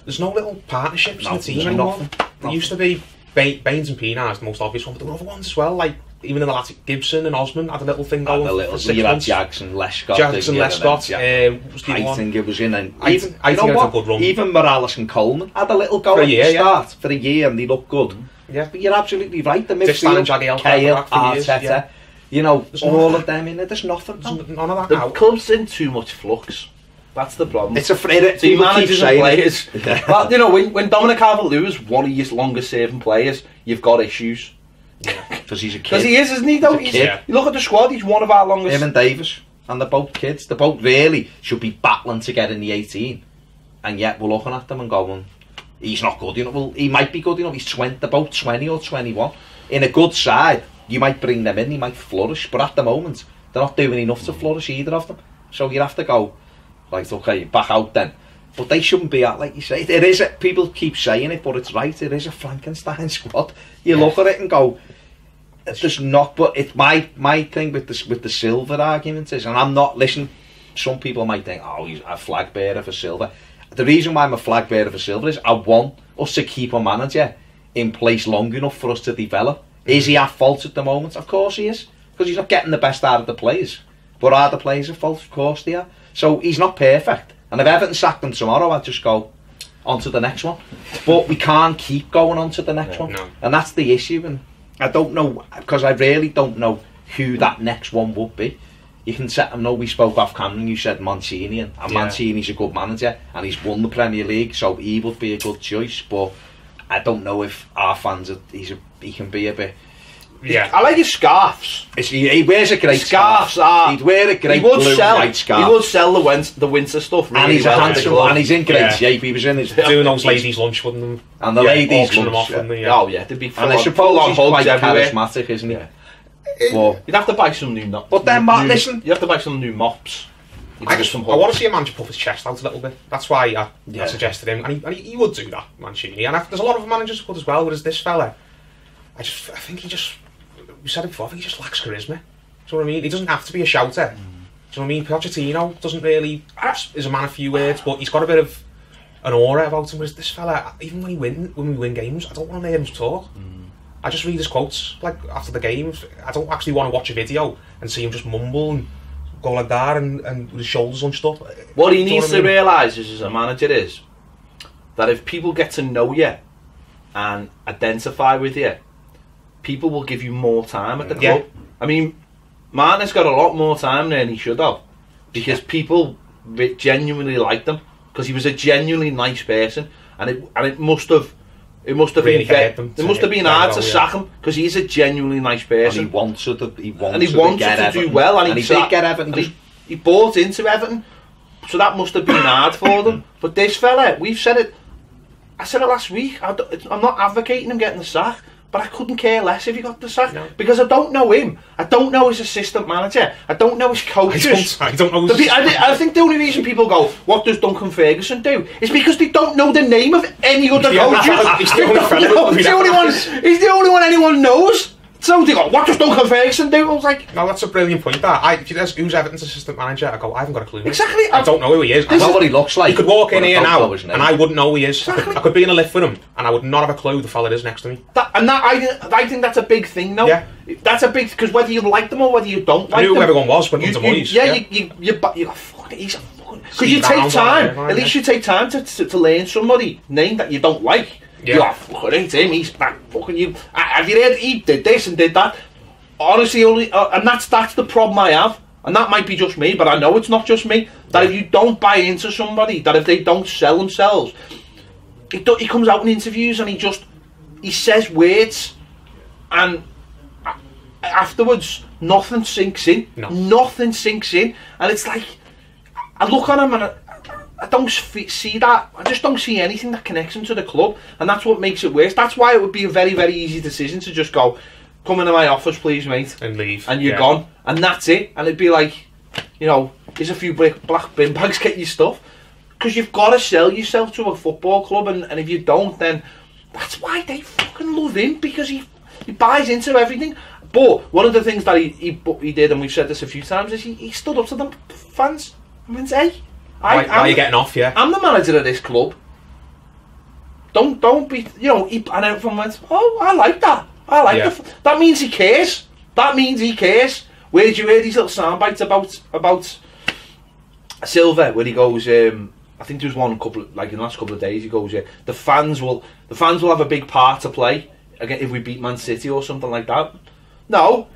there's no little partnerships in the team anymore. There used to be Baines and Pienaar is the most obvious one, but there were other ones as well, like even in the last Gibson and Osman had a little thing going for 6 months. Jackson, Lescott, Heitinga was in, and even you know what? A good run. Even Morales and Coleman had a little go at the start for a year and they looked good. But you're absolutely right. The midfield, Kale, Arteta, you know, all of them in it. There's nothing. None of that. The club's in too much flux. That's the problem. It's afraid team managers and players. But you know, when Dominic Calvert-Lewin is one of your longest serving players, you've got issues. Because he's a kid. Because he is, isn't he? Though you look at the squad, he's one of our longest. Him and Davis, and they're both kids. They both really should be battling to get in the 18, and yet we're looking at them and going, he's not good enough. Well, he might be good enough. He's 20, they're both 20 or 21. In a good side, you might bring them in, he might flourish, but at the moment, they're not doing enough to flourish, either of them. So you have to go, like, okay, back out then. But they shouldn't be at, like you say, it is. People keep saying it, but it's right. It is a Frankenstein squad. You look at it and go, there's not. But it's my thing with the Silver argument is, and I'm not. Listen, some people might think, oh, he's a flag bearer for Silver. The reason why I'm a flag bearer for Silver is I want us to keep a manager in place long enough for us to develop. Is he at fault at the moment? Of course he is, because he's not getting the best out of the players. But are the players at fault? Of course they are. So he's not perfect. And if Everton sacked him tomorrow, I'd just go on to the next one. But we can't keep going on to the next one. No. And that's the issue. And I don't know, because I really don't know who that next one would be. You can set them, no, we spoke off camera and you said Mancini, and Mancini's a good manager and he's won the Premier League, so he would be a good choice. But I don't know if our fans, he can be a bit... Yeah, I like his scarves. He wears a great scarf. He'd wear a great blue and white scarf. He would sell the winter stuff really and he's well. And he's in great shape. He was in his doing those ladies' lunch, wouldn't he? And the ladies' lunch. Oh yeah, they'd be full. And I suppose he's quite charismatic, isn't he? Well, you'd have to buy some new mops. But then, listen, you have to buy some new mops. I want to see a manager puff his chest out a little bit. That's why I suggested him, and he would do that, Mancini. And there's a lot of managers who would as well. Whereas this fella, I think he just. We said it before, I think he just lacks charisma. Do you know what I mean? He doesn't have to be a shouter. Do you know what I mean? Pochettino doesn't really, is a man of few words, but he's got a bit of an aura about him. Whereas this fella, even when we win games, I don't want to hear him talk. I just read his quotes like after the game. I don't actually want to watch a video and see him just mumble and go like that and with his shoulders hunched up. What he needs to realise as a manager is that if people get to know you and identify with you, people will give you more time at the club. I mean, Martin's got a lot more time than he should have, because people genuinely liked him, because he was a genuinely nice person, and it must have really been hard to sack him, because he's a genuinely nice person. And he wanted to do well, and he did get Everton. He bought into Everton, so that must have been hard for them. But this fella, we've said it. I said it last week. I'm not advocating him getting the sack, but I couldn't care less if he got the sack, because I don't know him. I don't know his assistant manager. I don't know his coaches. I don't know. I think the only reason people go, "What does Duncan Ferguson do?" is because they don't know the name of any other coaches. He's the only one anyone knows. So they go, "What does Duncan Ferguson do?" I was like, "No, that's a brilliant point." If you ask who's Everton's assistant manager, I go, "I haven't got a clue." Exactly. I don't know who he is. I know what he looks like. He could walk in here now, and I wouldn't know who he is. Exactly. I could be in a lift with him, and I would not have a clue the fella is next to me. I think that's a big thing, though. Yeah. That's a big, because whether you like them or whether you don't like them, I knew who everyone was when it comes to Moyes. You fucking, he's a fucking. Because you take time. At least you take time to learn somebody's name that you don't like. Yeah. Fucking ain't him. He's that fucking you. Have you heard he did this and did that? Honestly, and that's the problem I have, and that might be just me, but I know it's not just me. That if you don't buy into somebody, that if they don't sell themselves, he comes out in interviews and he says words, and afterwards nothing sinks in. Nothing sinks in, and it's like I look at him and I don't see that. I just don't see anything that connects him to the club, and that's what makes it worse. That's why it would be a very, very easy decision to just go, "Come into my office, please, mate," and leave, and you're gone, and that's it. And it'd be like, here's a few black bin bags, get your stuff, because you've got to sell yourself to a football club, and if you don't, then that's why they fucking love him, because he buys into everything. But one of the things that he did, and we've said this a few times, is he stood up to the fans and went, "Hey, why are you getting off? Yeah, I'm the manager of this club. Don't be, and everyone went, oh, I like that. I like that means he cares. That means he cares." Where did you hear these little sound bites about Silva, where he goes, I think there was one in the last couple of days, he goes, the fans will have a big part to play again if we beat Man City or something like that. No.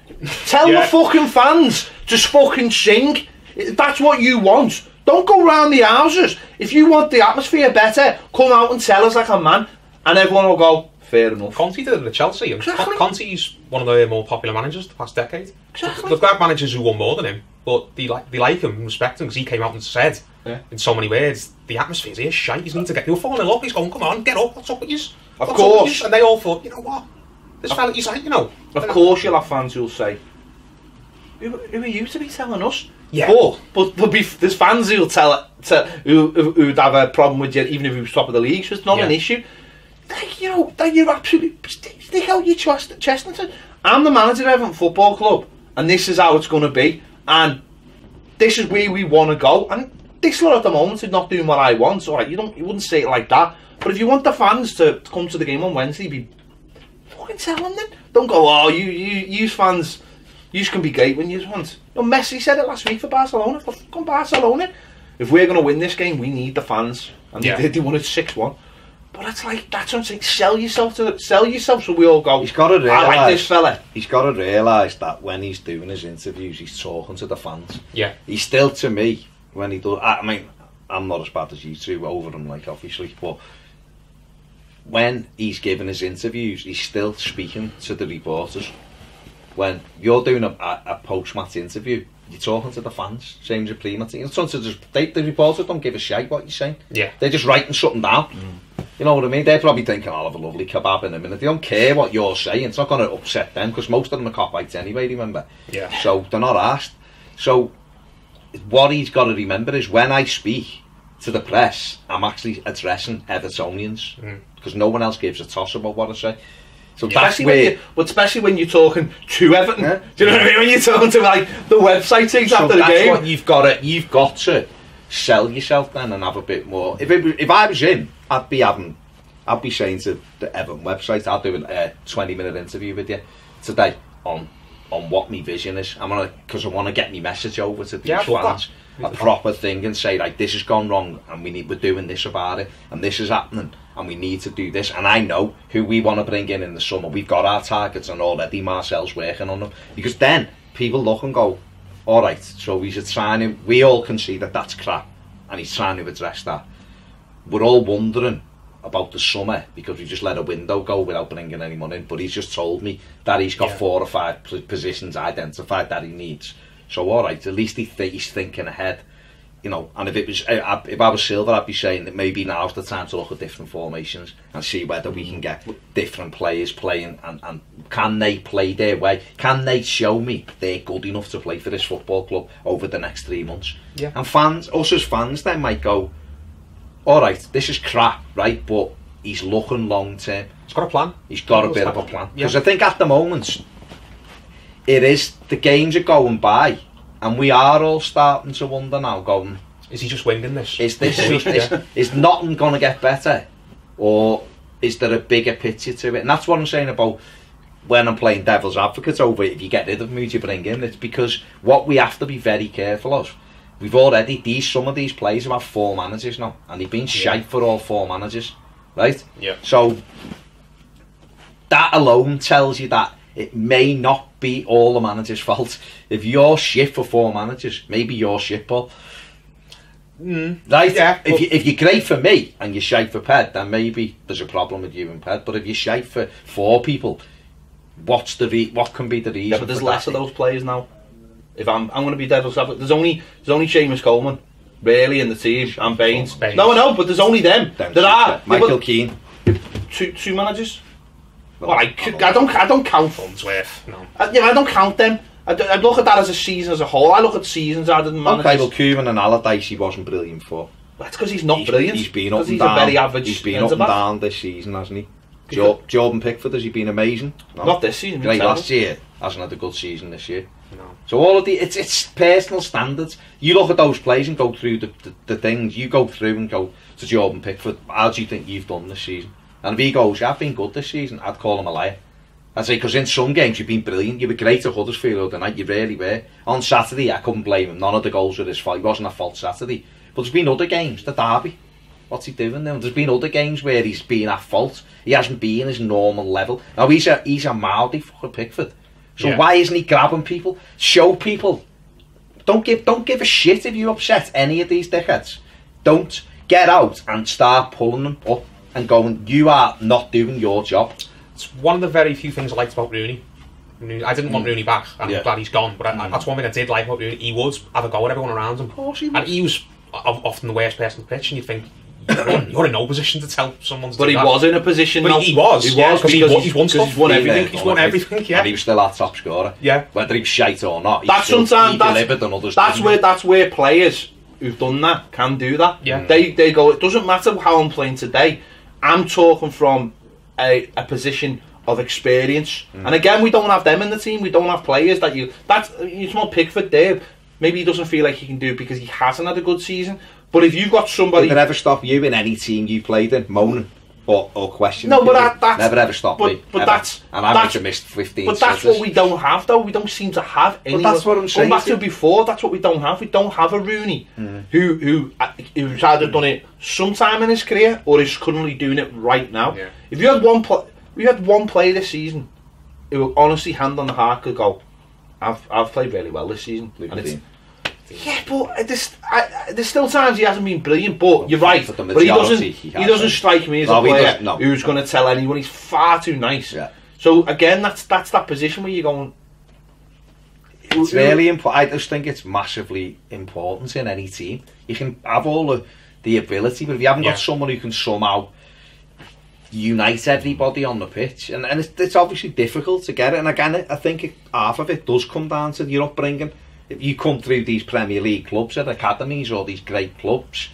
Tell the fucking fans, just fucking sing. That's what you want. Don't go round the houses. If you want the atmosphere better, come out and tell us like a man, and everyone will go, fair enough. Conte did it at Chelsea. Exactly. Conte's one of the more popular managers the past decade. Exactly. They've got managers who won more than him, but they like him and respect him, because he came out and said in so many words, the atmosphere's here shite, you need to get, they were falling in love, he's going, come on, get up, what's up with you? Of course. And they all thought, you know what, this fella, he's like, Of course you'll have fans who'll say, who are you to be telling us? Yeah. But there's fans who'll who'd have a problem with you even if you was top of the league, so it's not an issue. That you're absolutely stick out your chest and say, I'm the manager of Everton Football Club, and this is how it's going to be, and this is where we want to go. And this lot at the moment is not doing what I want. So you wouldn't say it like that. But if you want the fans to come to the game on Wednesday, be fucking tell them then. Don't go, oh, you fans, you can be great when you want. Messi said it last week for Barcelona. For fucking Barcelona, if we're going to win this game, we need the fans, and they won it 6-1. But it's like, that's what I'm saying, sell yourself so we all go, he's got to realise, I like this fella. He's got to realise that when he's doing his interviews, he's talking to the fans. Yeah. He's still, to me, when he does, I mean, I'm not as bad as you two over him, like, obviously, but when he's giving his interviews, he's still speaking to the reporters. When you're doing a post-match interview, you're talking to the fans, same as a pre-match. The reporters don't give a shit what you're saying. Yeah. They're just writing something down. You know what I mean? They're probably thinking, I'll have a lovely kebab in a minute. They don't care what you're saying. It's not going to upset them, because most of them are cop-bites anyway, remember? Yeah. So they're not asked. So what he's got to remember is, when I speak to the press, I'm actually addressing Evertonians, because no one else gives a toss about what I say. So that's where, especially when you're talking to Everton. Yeah. Do you know what I mean? When you're talking to like the website things after the game. What you've got to sell yourself then and have a bit more. If I was him, I'd I'll be saying to the Everton website, I'll do a 20-minute interview with you today on what my vision is. Because I want to get my message over to these fans, a proper thing, and say, like, this has gone wrong, and we're doing this about it, and this is happening, and we need to do this. And I know who we want to bring in the summer. We've got our targets, and already Marcel's working on them, because then people look and go, all right, so he's trying to. We all can see that that's crap, and he's trying to address that. We're all wondering about the summer because we just let a window go without bringing any money in, but he's just told me that he's got 4 or 5 positions identified that he needs. So all right, at least he's thinking ahead, you know. And if I was Silver, I'd be saying that maybe now's the time to look at different formations and see whether we can get different players playing, and can they play their way, can they show me they're good enough to play for this football club over the next 3 months. And us as fans then might go, all right, this is crap, right? But he's looking long term. He's got a plan. He's got a bit of a plan. Because I think at the moment, the games are going by, and we are all starting to wonder now, going, is he just winging this? Is nothing going to get better? Or is there a bigger picture to it? And that's what I'm saying about when I'm playing devil's advocate over it. If you get rid of him, who do you bring in? It's because what we have to be very careful of, we've already, some of these players have had 4 managers now, and they've been shite for all 4 managers, right? So that alone tells you that it may not be all the manager's fault. If you're shit for 4 managers, maybe you're shit, Paul. Right? If you're great for me and you're shite for Ped, then maybe there's a problem with you and Ped. But if you're shite for 4 people, what can be the reason? Yeah, but there's less of those players now. If I'm going to be devil's advocate, there's only Seamus Coleman really in the team, and Baines. No, I know, but there's only them. There are Michael Keane. 2 managers. Well, I don't count Farnsworth. No. I don't count them. I look at that as a season as a whole. I look at seasons rather than managers. Okay, well, Koeman and Allardyce he wasn't brilliant for. That's because he's not brilliant. He's been up and he's down. A very average. He's been up and down this season, hasn't he? Jordan Pickford, has he been amazing? No. Not this season. Great last year. Hasn't had a good season this year. No. So all of it's personal standards. You look at those plays and go through the things. You go through and go to Jordan Pickford. How do you think you've done this season? And if he goes, I've been good this season, I'd call him a liar. I'd say, because in some games you've been brilliant. You were great at Huddersfield the other night. You really were. On Saturday, I couldn't blame him. None of the goals were his fault. He wasn't a fault Saturday. But there's been other games. The derby. What's he doing now? There's been other games where he's been at fault. He hasn't been his normal level. Now he's a mouthy fucking Pickford. So why isn't he grabbing people? Show people. Don't give a shit if you upset any of these dickheads. Don't get out and start pulling them up and going, you are not doing your job. It's one of the very few things I liked about Rooney. I didn't want Rooney back, and I'm glad he's gone, but that's one thing I did like about Rooney. He would have a go at everyone around him. Of course he would. And he was often the worst person on the pitch, and you think, you're in no position to tell someone to do that. But he was in a position. But he was because he's won stuff. He's won everything. He's won everything. Yeah, and he was still our top scorer. Yeah, whether he was shite or not. That's sometimes he delivered and others. That's where players who've done that can do that. Yeah, they go. It doesn't matter how I'm playing today. I'm talking from a position of experience. And again, we don't have them in the team. We don't have players that you small Pickford there. Maybe he doesn't feel like he can do it because he hasn't had a good season. But if you've got somebody... Did it ever stop you in any team you played in, moaning or questioning? No, but that's... Never ever stopped me. But that's... And I might have missed 15 But that's what we don't have, though. We don't seem to have any... But that's what I'm saying. Going back to before, that's what we don't have. We don't have a Rooney who's either done it sometime in his career or is currently doing it right now. Yeah. If you had one player this season who would honestly, hand on the heart, could go, I've played really well this season. And it's, yeah, but there's still times he hasn't been brilliant. But you're right. But he doesn't strike me as a player who's going to tell anyone. He's far too nice. Yeah. So again, that's that position where you're going. It's really important. I just think it's massively important in any team. You can have all the ability, but if you haven't got someone who can somehow unite everybody on the pitch, and it's obviously difficult to get it. And again, I think half of it does come down to your upbringing. If you come through these Premier League clubs at academies or these great clubs,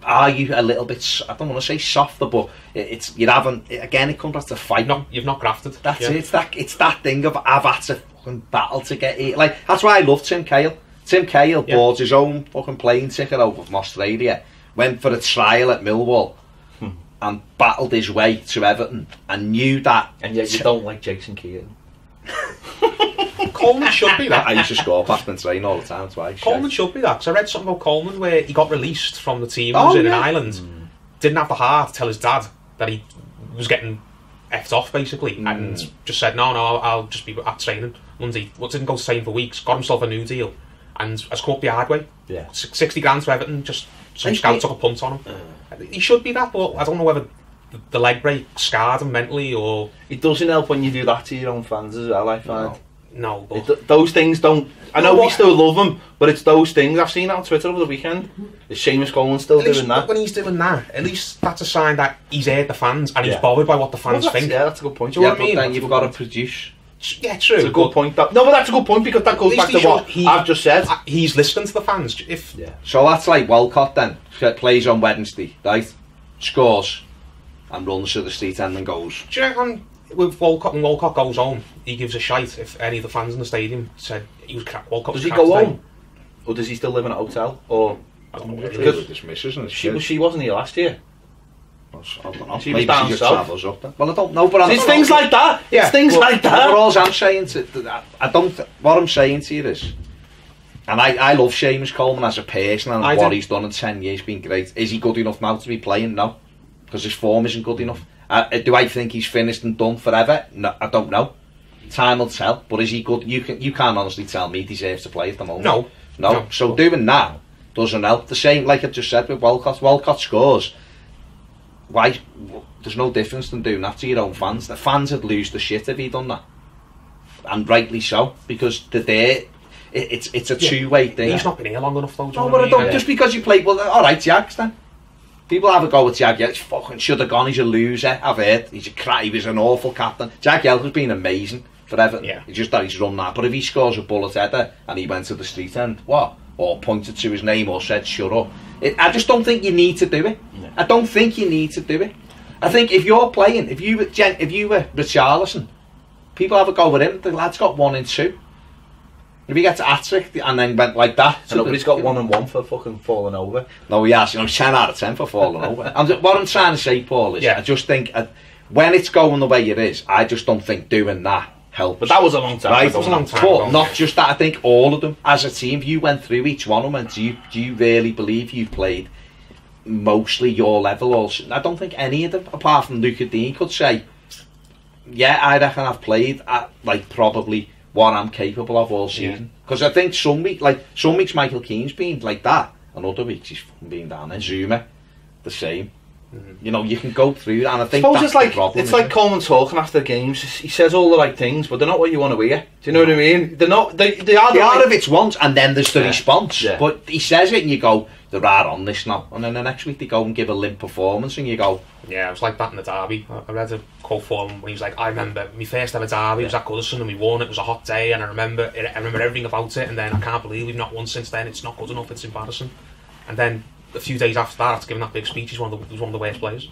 are you a little bit, I don't want to say softer, but you haven't, again, it comes back to fight. You've not grafted. That's it. It's that thing of I've had to fucking battle to get it. Like, that's why I love Tim Cahill. Tim Cahill bought his own fucking plane ticket over from Australia, went for a trial at Millwall, and battled his way to Everton and knew that. And yet you don't like Jason Keaton. Coleman should be that. I used to score past the train all the time twice. Coleman should be that, because I read something about Coleman where he got released from the team he was in Ireland, didn't have the heart to tell his dad that he was getting effed off basically, and just said no, I'll just be at training Monday. Didn't go to train for weeks, got himself a new deal, and has come up the hard way. 60 grand to Everton, just some scout took a punt on him. He should be that, but I don't know whether the leg break scarred him mentally, or it doesn't help when you do that to your own fans as well, I find. No, but those things don't. I know we still love them, but it's those things. I've seen it on Twitter over the weekend. Is Seamus Coleman still doing that? When he's doing that, at least that's a sign that he's heard the fans and he's bothered by what the fans think. Yeah, that's a good point. Do you know what I mean? Then you've got to produce. Yeah, true. It's a good point. No, but that's a good point, because that goes back to what I've just said. He's listening to the fans. So that's like Walcott then. Plays on Wednesday, right? Scores and runs to the street end and goes. Do you reckon with Walcott, when Walcott goes home, he gives a shite if any of the fans in the stadium said he was Walcott? Does he go home, or does he still live in a hotel? Or I don't know. Because she wasn't here last year. I don't know. She was down south. Up. Well, I don't know, but it's things like that. It's things like that. But all I'm saying what I'm saying to you is, and I love Seamus Coleman as a person, and what he's done in 10 years been great. Is he good enough now to be playing? No, because his form isn't good enough. Do I think he's finished and done forever? No, I don't know. Time will tell. But is he good? You can't honestly tell me he deserves to play at the moment. No. So doing that doesn't help. The same, like I just said with Walcott. Walcott scores. Why? There's no difference than doing that to your own fans. The fans would lose the shit if he done that, and rightly so, because they're there. It's a two-way thing. He's not been here long enough though. No, but I don't. Just because you play, well, all right, Jags then. People have a go at Jag. Yeah, fucking should have gone. He's a loser. I've heard. He was an awful captain. Jag Yelker's been amazing for Everton. Yeah. It's just that he's run that. But if he scores a bullet header and he went to the street end, what? Or pointed to his name or said shut up. I just don't think you need to do it. No. I don't think you need to do it. I think if you're playing, if you were Richarlison, people have a go with him. The lad's got 1 and 2. If he gets a hat-trick and then went like that... So nobody's got 1 and 1 for fucking falling over. No, he has. 10 out of 10 for falling over. What I'm trying to say, Paul, is I just think when it's going the way it is, I just don't think doing that helps. But that was a long time ago. That was a long time ago. Not just that, I think all of them, as a team, you went through each one of them, and do you really believe you've played mostly your level? Also, I don't think any of them, apart from Luca Dean, could say, yeah, I reckon I've played at, like, probably... what I'm capable of all season, because I think some weeks Michael Keane's been like that, and other weeks he's been down there. Zuma, the same. You know, you can go through, and I think that's it's like the problem, it's like Coleman talking after the games. He says all the right things, but they're not what you want to hear. Do you know what I mean? They're not. They are if it's once, and then there's the response. Yeah. But he says it, and you go, they're right on this now, and then the next week they go and give a limp performance, and you go, yeah, it was like that in the derby. I read a quote for him when he was like, I remember my first ever derby, it was at Goodison, and we won. It was a hot day, and I remember everything about it. And then I can't believe we've not won since then. It's not good enough. It's embarrassing. And then a few days after that, after giving that big speech, he was one of the worst players.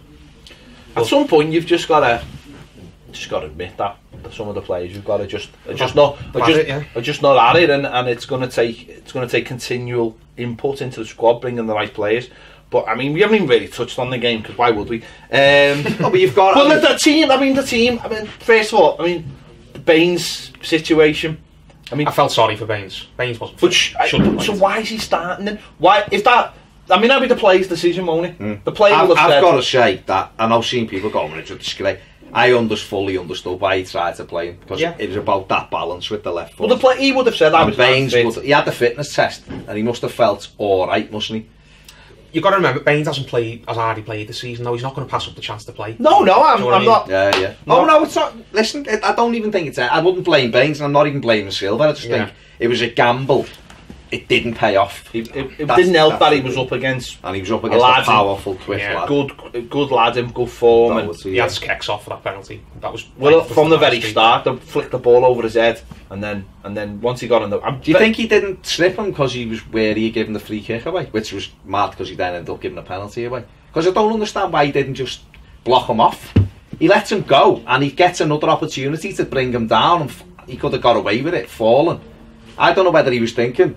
At some point, you've just got to admit that some of the players you've got to just not at it, and it's going to take continual input into the squad, bringing the right players. But I mean, we haven't even really touched on the game, because why would we? But you've got. But the team. I mean, first of all, the Baines situation. I felt sorry for Baines. Baines wasn't. But so why is he starting then? Why is that? I mean, that'll be the player's decision, won't it? The player will have I've got to say that, and I've seen people going, it's disgrace. I fully understood why he tried to play him, because it was about that balance with the left foot. Well, he would have said that was Baines. He had the fitness test, and he must have felt all right, mustn't he? You've got to remember, Baines hasn't played as hard he played this season, though. He's not going to pass up the chance to play. No, I'm not. Yeah. No, it's not. Listen, I don't even think it's. I wouldn't blame Baines, and I'm not even blaming Silva. I just think it was a gamble. It didn't pay off. It didn't help that he was up against, and he was up against a powerful, quick lad. Good lad in good form, and he had his kicks off for that penalty. That was from the very start. They flicked the ball over his head, and then once he got in the. Do you think he didn't slip him because he was wary of giving the free kick away, which was mad, because he then ended up giving a penalty away? Because I don't understand why he didn't just block him off. He lets him go, and he gets another opportunity to bring him down, and he could have got away with it, falling. I don't know whether he was thinking,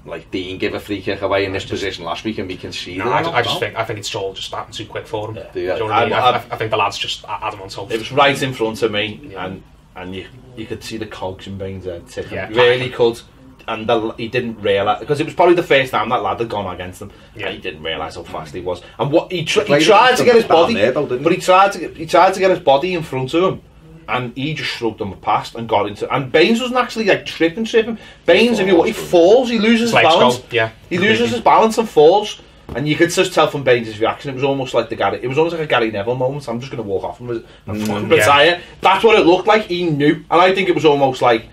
like Dean give a free kick away in this position last week and we conceded. No, I think it's all just starting too quick for him. Yeah. Do you know what I mean? I think the lads just had him on top. It was right in front of me, and you could see the cogs in Baines there ticking. Yeah, really could. And he didn't realise, because it was probably the first time that lad had gone against him, and he didn't realise how fast he was. And what he tried to get his body, but he tried to get his body in front of him, and he just shrugged him past and got into. And Baines wasn't actually like tripping. Baines, he falls, he loses his balance. He loses his balance and falls. And you could just tell from Baines' reaction, it was almost like a Gary Neville moment. I'm just going to walk off and retire. That's what it looked like. He knew, and I think it was almost like,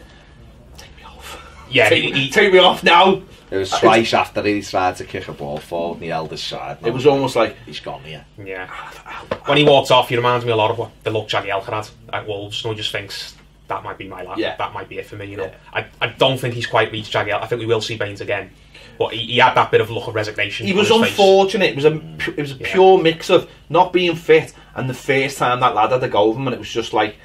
yeah, take me off now. It was twice after he tried to kick a ball forward on the eldest side. It was almost like he's gone here. Yeah. When he walked off, he reminds me a lot of what the look Jagielka had at Wolves. No one just thinks that might be my lad. Yeah. That might be it for me. You know, I don't think he's quite reached Jagielka. I think we will see Baines again, but he had that bit of look of resignation. He was unfortunate. It was a pure mix of not being fit and the first time that lad had to go over him, and it was just like.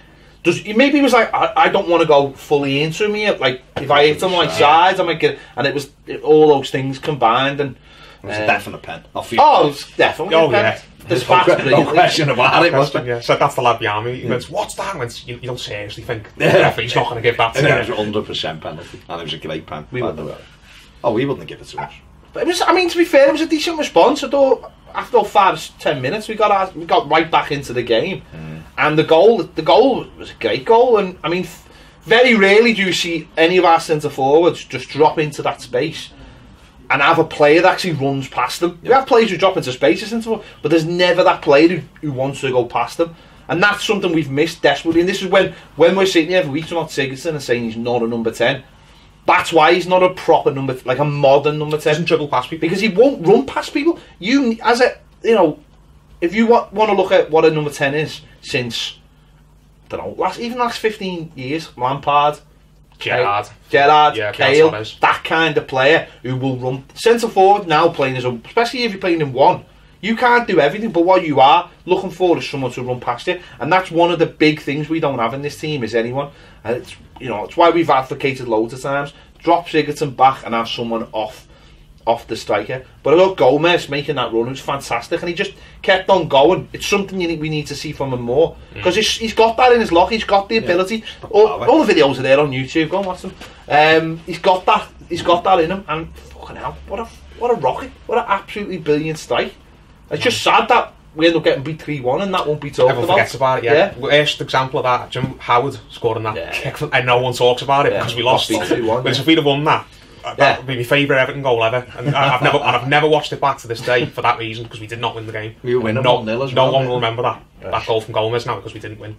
Maybe he was like, I don't want to go fully into him here. Like, if I hit him like sides, I might get. And it was all those things combined, and it was a definite pen. It was definitely a pen. There's no question about it. Wasn't it? So that's the lad behind me. He went, "What's that?" Went, you don't seriously think he's not going to give that to him. It was 100% penalty, and it was a great pen. We wouldn't give it to us. But it was. I mean, to be fair, it was a decent response. After 5-10 minutes, we got right back into the game. And the goal was a great goal, and I mean, very rarely do you see any of our centre forwards just drop into that space and have a player that actually runs past them. We have players who drop into spaces, but there's never that player who wants to go past them, and that's something we've missed desperately. And this is when we're sitting here every week about Sigurdsson and saying he's not a number 10. That's why he's not a proper number, like a modern number 10. Doesn't dribble past people because he won't run past people. If you want to look at what a number 10 is since, I don't know, last 15 years, Lampard, Gerrard, Cahill, that kind of player who will run. Centre forward now playing especially if you're playing in one, you can't do everything, but what you are looking for is someone to run past you, and that's one of the big things we don't have in this team is anyone. And it's why we've advocated loads of times, drop Sigurdsson back and have someone off the striker. But I thought Gomez making that run was fantastic, and he just kept on going. It's something we need to see from him more, because he's got that in his lock. He's got the ability. All the videos are there on YouTube. Go and watch them. He's got that in him, and fucking hell, what a rocket! What an absolutely brilliant strike. It's just sad that we end up getting beat 3-1 and that won't be talked about. Everyone forgets about it. Worst example of that, Jim Howard scoring that kick, and no one talks about it because we lost 3-1. But if we'd have won that, that would be my favourite Everton goal ever, and I've never watched it back to this day for that reason, because we did not win the game. We were winning 1-0 as well. No one will remember that goal from Gomez now, because we didn't win.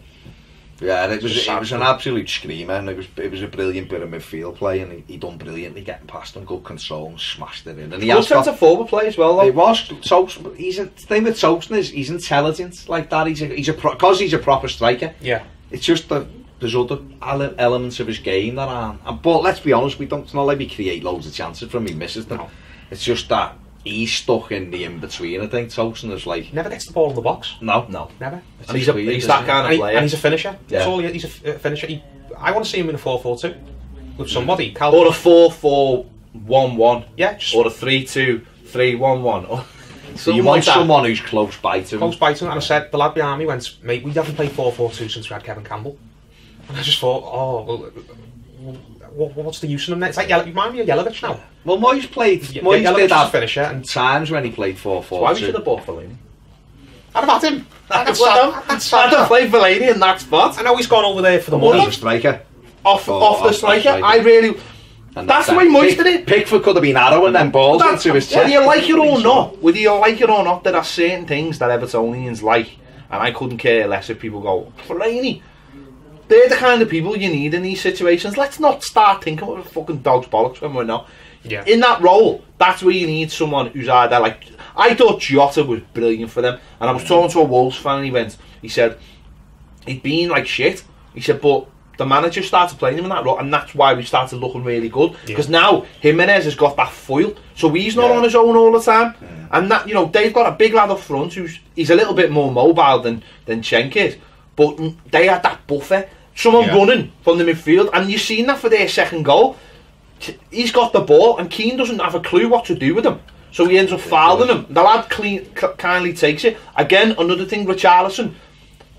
Yeah, and it was an absolute screamer, and it was a brilliant bit of midfield play, and he done brilliantly getting past him, good control, and smashed it in. And he has centre forward play as well, though. He was. The thing with Soapson is he's intelligent like that. Because he's a proper striker. Yeah. It's just that there's other elements of his game that aren't. But let's be honest, it's not like we create loads of chances from he misses them. No. It's just that he's stuck in the in-between. I think Tosin is like... Never gets the ball in the box. No. Never. And he's that kind of player. And he's a finisher. That's all he's a finisher. I want to see him in a 4-4-2 with somebody. Or a 4-4-1-1. Yeah. Or a 3-2-3-1-1. So you want someone who's close by to him. Close by to him. And I said, the lad behind me went, mate, we haven't played 4-4-2 since we had Kevin Campbell. And I just thought, what's the use of him? It's like, you remind me of Yelovich now. Well, Moyes did have finisher and times when he played 4-4-2. Why we should have bought Fellaini? I'd have had him. I'd have played Fellaini in that spot. I know he's gone over there for the money. The striker. Off the striker. I really... That's the way Moyes did it. Pickford could have been arrow and then balls into his chest. Whether you like it or not, there are certain things that Evertonians like, and I couldn't care less if people go, Fellaini. They're the kind of people you need in these situations. Let's not start thinking about fucking dog's bollocks when we're not. Yeah. In that role, that's where you need someone who's either like... I thought Jota was brilliant for them, and I was talking to a Wolves fan, and he said, he'd been like shit. He said, but the manager started playing him in that role, and that's why we started looking really good. Because now Jimenez has got that foil, so he's not on his own all the time. And that, they've got a big lad up front he's a little bit more mobile than Cenk is, but they had that buffer. Someone running from the midfield, and you've seen that for their second goal. he's got the ball, and Keane doesn't have a clue what to do with him. So he ends up fouling him. The lad kindly takes it. Again, another thing, Richarlison,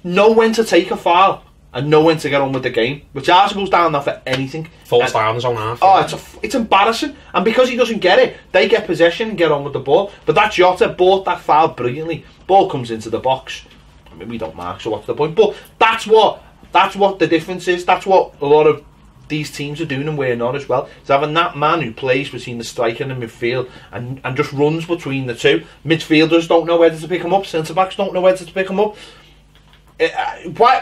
know when to take a foul and know when to get on with the game. Richarlison goes down there for anything. Falls down his own half. Oh, it's embarrassing. And because he doesn't get it, they get possession and get on with the ball. But that Jota bought that foul brilliantly. Ball comes into the box. I mean, we don't mark, so what's the point? But that's what the difference is. That's what a lot of these teams are doing and we're not as well. It's having that man who plays between the striker and the midfield and just runs between the two. Midfielders don't know whether to pick him up. Centre-backs don't know whether to pick him up.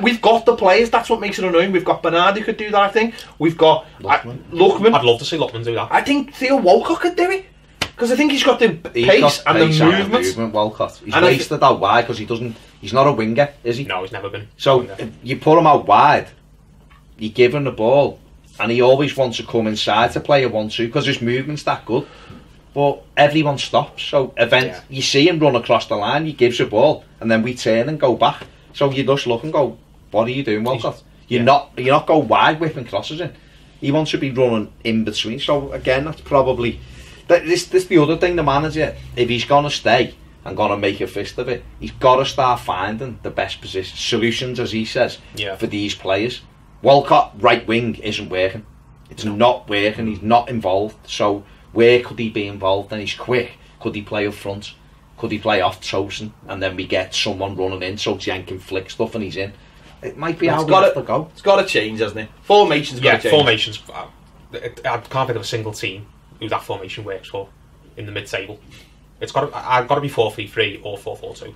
We've got the players. That's what makes it annoying. We've got Bernard who could do that, I think. We've got Lookman. I'd love to see Lookman do that. I think Theo Walcott could do it. Because I think he's got the pace and the movement. Walcott. He's wasted out wide because he's not a winger, is he? No, he's never been. So if you put him out wide, you give him the ball, and he always wants to come inside to play a 1-2 because his movement's that good. But everyone stops. So you see him run across the line, he gives a ball, and then we turn and go back. So you just look and go, what are you doing, Walcott? You're not going wide whipping crosses in. He wants to be running in between. So again, that's probably this the other thing. The manager, if he's gonna stay and gonna make a fist of it, he's got to start finding the best solutions, as he says, for these players. Walcott right wing isn't working. It's not working. He's not involved. So where could he be involved? And he's quick. Could he play up front? Could he play off Tosin? And then we get someone running in so Jen can flick stuff and he's in. It might be how we have to go. It's got to change, hasn't it? Formation's got to change. Formations. I can't think of a single team who that formation works for in the mid-table. I've got to be 4-3-3 or 4-4-2.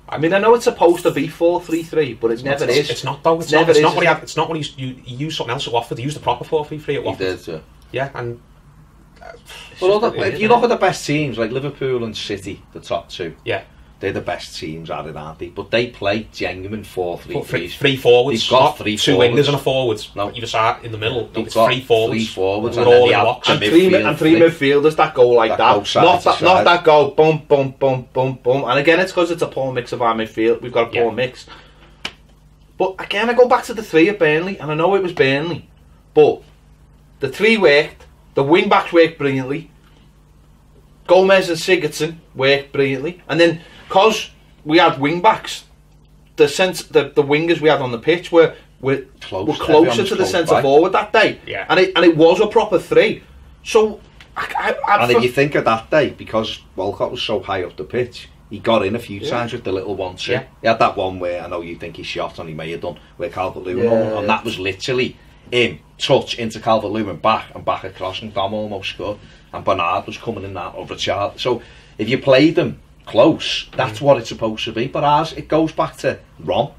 I mean, I know it's supposed to be 4-3-3, but it never is. It's not though. It's not what he used something else at Watford. He used the proper 4-3-3 at Watford. He did, yeah. Yeah, and if you look at the best teams like Liverpool and City, the top two, they're the best teams at it, aren't they? But they play genuine 4-3-3. Three forwards. They've got three two forwards. wingers and a forward. No, either side in the middle. They've it's got three forwards. Three forwards and all in the box. And three midfielders that go like that. Not that go boom, boom, boom, boom, boom. And again, it's because it's a poor mix of our midfield. We've got a poor mix. But again, I go back to the three at Burnley, and I know it was Burnley, but the three worked. The wing backs worked brilliantly. Gomez and Sigurdsson worked brilliantly, and then because we had wing backs, the wingers we had on the pitch were closer to the centre forward that day, and it was a proper three. So, if you think of that day, because Walcott was so high up the pitch, he got in a few times with the little 1-2. He had that one where I know you think he shot and he may have done where Calvert-Lewin, and that was literally him touch into Calvert-Lewin back across, and Dom almost scored. And Bernard was coming in that over Richard. So if you played them close, that's what it's supposed to be. But ours, it goes back to Rom,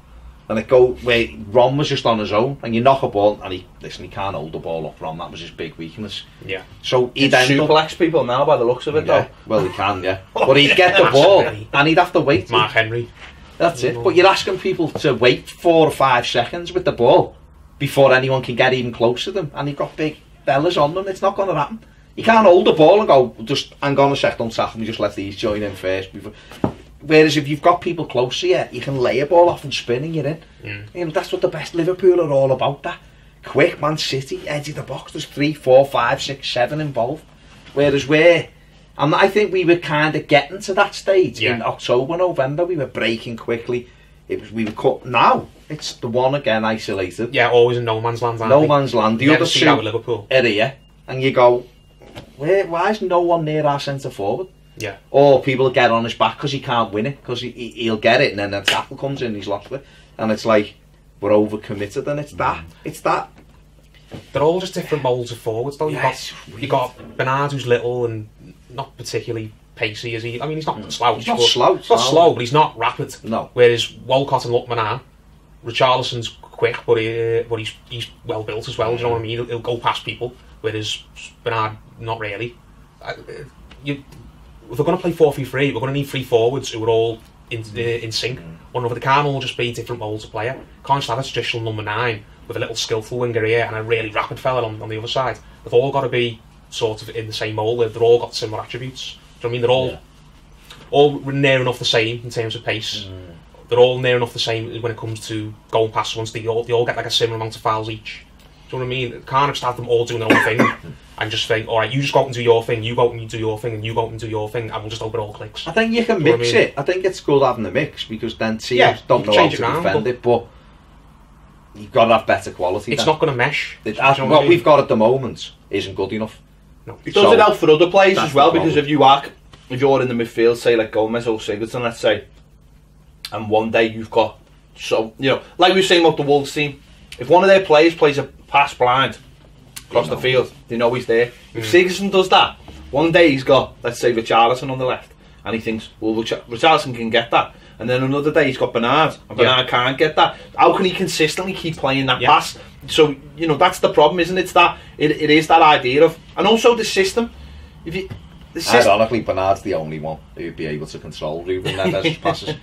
and where Rom was just on his own, and you knock a ball, and he can't hold the ball up. Rom, that was his big weakness. Yeah. So he'd suplex people now by the looks of it, though. Well, he can, but he'd get the ball, and he'd have to wait. Mark Henry. That's it. But you're asking people to wait 4 or 5 seconds with the ball before anyone can get even close to them, and you've got big fellas on them. It's not going to happen. You can't hold the ball and go, just hang on a sec, don't tackle me, just let these join in first. Whereas if you've got people close to you, you can lay a ball off and spin and you're in. You know, that's what the best Liverpool are all about, that. Quick, Man City, edge of the box, there's 3, 4, 5, 6, 7 involved. Whereas and I think we were kind of getting to that stage in October, November, we were breaking quickly. We were cut. Now, it's the one again isolated. Yeah, always in no man's land. No man's land. The other two Liverpool area, and you go, why is no one near our centre forward? Yeah. Or people get on his back because he can't win it, because he'll get it and then the tackle comes in, he's lost it, and it's like we're overcommitted, and it's that. They're all just different moulds of forwards, though. You got Bernard, who's little and not particularly pacey, is he? I mean, he's not slouched. He's not slow, but he's not rapid. No. Whereas Walcott and Lookman are. Richarlison's quick, but he's well built as well. Do you know what I mean? He'll go past people. Whereas Bernard, not really. If we're going to play 4-3-3, we're going to need 3 forwards who are all in sync. One over the can't all just be different moulds of player. Can't just have a traditional number 9 with a little skillful winger here and a really rapid fella on the other side. They've all got to be sort of in the same mould. They've all got similar attributes. Do you know what I mean? They're all near enough the same in terms of pace. They're all near enough the same when it comes to going past once. They all get like a similar amount of fouls each. Do you know what I mean? Can't just have them all doing their own thing and just say, all right, you just go out and do your thing, you go out and you do your thing, and you go out and do your thing, and we'll just hope it all clicks. I think you can mix it. I think it's good having the mix, because then teams don't know how to defend it, but you've got to have better quality. It's not going to mesh. What we've got at the moment isn't good enough. No. It does it out for other players as well, because if you're in the midfield, say like Gomez or Sigurdsson, let's say, and one day you've got, so you know, like we were saying about the Wolves team, if one of their players plays a pass blind across the field, they know he's there. If Sigurdsson does that, one day he's got, let's say, Richarlison on the left, and he thinks, well, Richarlison can get that, and then another day he's got Bernard, and Bernard can't get that. How can he consistently keep playing that pass? So, you know, that's the problem, isn't it? It is that idea of, and also the system. Ironically, Bernard's the only one who'd be able to control Ruben Neves' passes.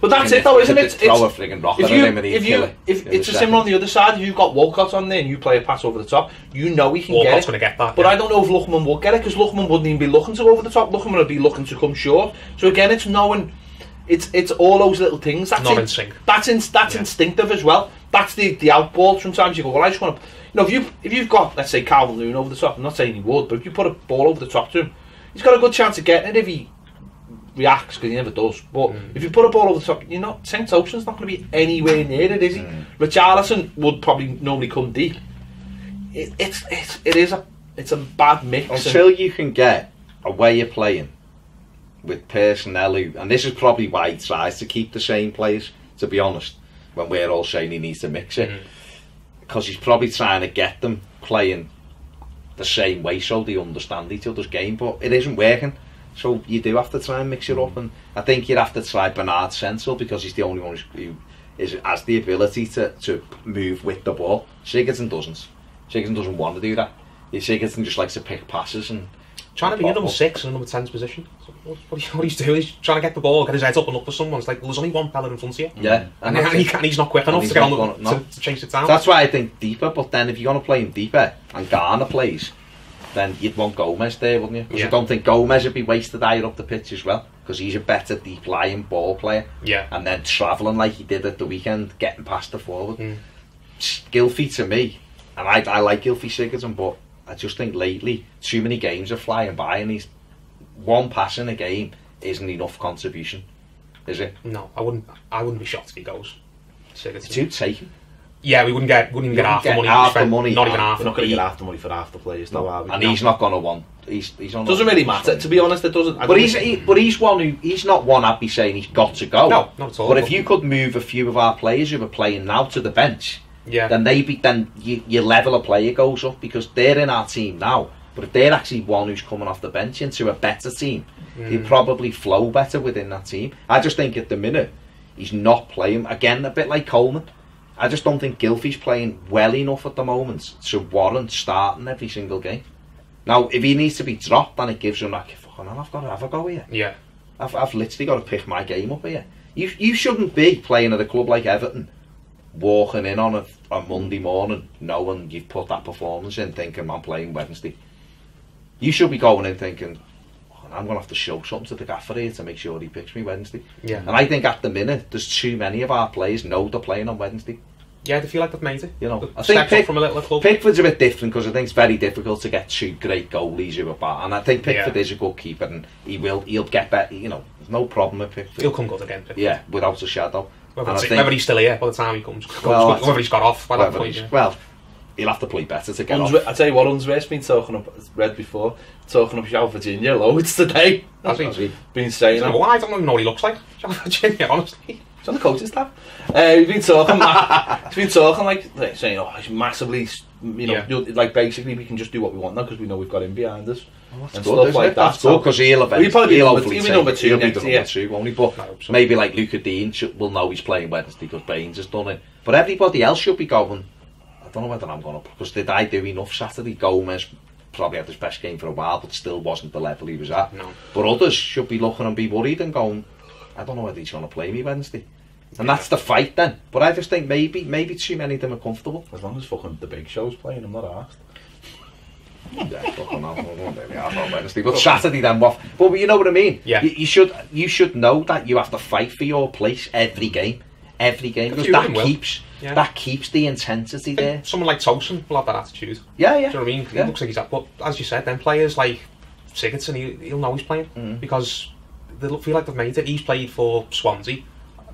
But that's it though, isn't it? Throw a friggin' rocket at him and he'd kill it. If it's a similar on the other side, if you've got Walcott on there and you play a pass over the top, you know he can Walcott's get it. Going to get that. But I don't know if Lookman would get it, because Lookman wouldn't even be looking to go over the top. Lookman would be looking to come short. So again, it's knowing, it's all those little things. That's not in sync. That's instinctive as well. That's the outball. Sometimes you go, well, I just want to, you know, if you've got, let's say, Calvert-Lewin over the top, I'm not saying he would, but if you put a ball over the top to him, he's got a good chance of getting it if he reacts, because he never does. But if you put a ball over the top, you know, St. Ocean's not going to be anywhere near it, is he? Richarlison would probably normally come deep. It's a bad mix. Until you can get a way of playing with personnel who, and this is probably why he tries to keep the same players, to be honest, when we're all saying he needs to mix it, because he's probably trying to get them playing the same way so they understand each other's game, but it isn't working. So you do have to try and mix it up, and I think you'd have to try Bernard Central, because he's the only one who has the ability to move with the ball. Sigurdsson doesn't. Sigurdsson doesn't want to do that. Sigurdsson just likes to pick passes and trying to be a number 6 in a number 10's position. So what he's doing is trying to get the ball, get his head up and up for someone. It's like, well, there's only one fella in front of you. Yeah, and he's not quick enough to get on to chase it down. That's why I think deeper. But then if you're going to play him deeper and Garner plays, then you'd want Gomez there, wouldn't you? Because I don't think Gomez would be wasted higher up the pitch as well, because he's a better deep lying ball player. Yeah. And then travelling like he did at the weekend, getting past the forward. Gylfi, to me, and I like Gylfi Sigurdsson, but I just think lately too many games are flying by, and he's one pass in a game isn't enough contribution, is it? No, I wouldn't be shocked if he goes. Sigurdsson. You'd take him. Yeah, we wouldn't even get half the money. Not even half. We're not going to get half the money for half the players, though, are we? And he's not going to want. He's on. Doesn't really matter, to be honest. It doesn't. But he's one who, he's not one I'd be saying he's got to go. No, not at all. But if you could move a few of our players who are playing now to the bench, then your level of player goes up, because they're in our team now. But if they're actually one who's coming off the bench into a better team, he'll probably flow better within that team. I just think at the minute he's not playing, again, a bit like Coleman. I just don't think Gylfi's playing well enough at the moment to warrant starting every single game. Now, if he needs to be dropped, then it gives him like, fucking hell, I've got to have a go here. Yeah. I've literally got to pick my game up here. You shouldn't be playing at a club like Everton, walking in on a Monday morning, knowing you've put that performance in, thinking I'm playing Wednesday. You should be going in thinking, I'm going to have to show something to the gaffer here to make sure he picks me Wednesday. Yeah. And I think at the minute, there's too many of our players know they're playing on Wednesday. Yeah, they feel like they've made it. You know, I think from a little club. Pickford's a bit different, because I think it's very difficult to get two great goalies who are bad. And I think Pickford is a good keeper, and he'll get better. You know, there's no problem with Pickford. He'll come good again, Pickford. Yeah, without a shadow. Whether he's still here by the time he comes, whether he's got off by that point. Yeah. Well, he'll have to play better to get off. I tell you what, Unsworth's been talking up, read before, talking up João Virginia loads today. Has he? Been saying that. Well, I don't even know what he looks like, João Virginia, honestly. He's on the coaching staff. He's been talking like saying, oh, he's massively, like basically we can just do what we want now because we know we've got him behind us. Well, that's good, like that. That's good, because he'll be number two, won't he? But maybe like Luca Dean will know he's playing Wednesday because Baines has done it. But everybody else should be going, I don't know whether I'm going to, because did I do enough Saturday? Gomez probably had his best game for a while, but still wasn't the level he was at. No. But others should be looking and be worried and going, I don't know whether he's going to play me Wednesday. And that's the fight then. But I just think maybe too many of them are comfortable. As long as fucking the big show's playing, I'm not asked. Yeah, fucking on Wednesday. But Saturday then what? But you know what I mean? Yeah. You should know that you have to fight for your place every game. every game because few of them will. that keeps the intensity there. Someone like Tosin will have that attitude. Yeah. Do you know what I mean? He looks like he's that. But as you said, then players like Sigurdsson, he'll know he's playing because they'll feel like they've made it. He's played for Swansea,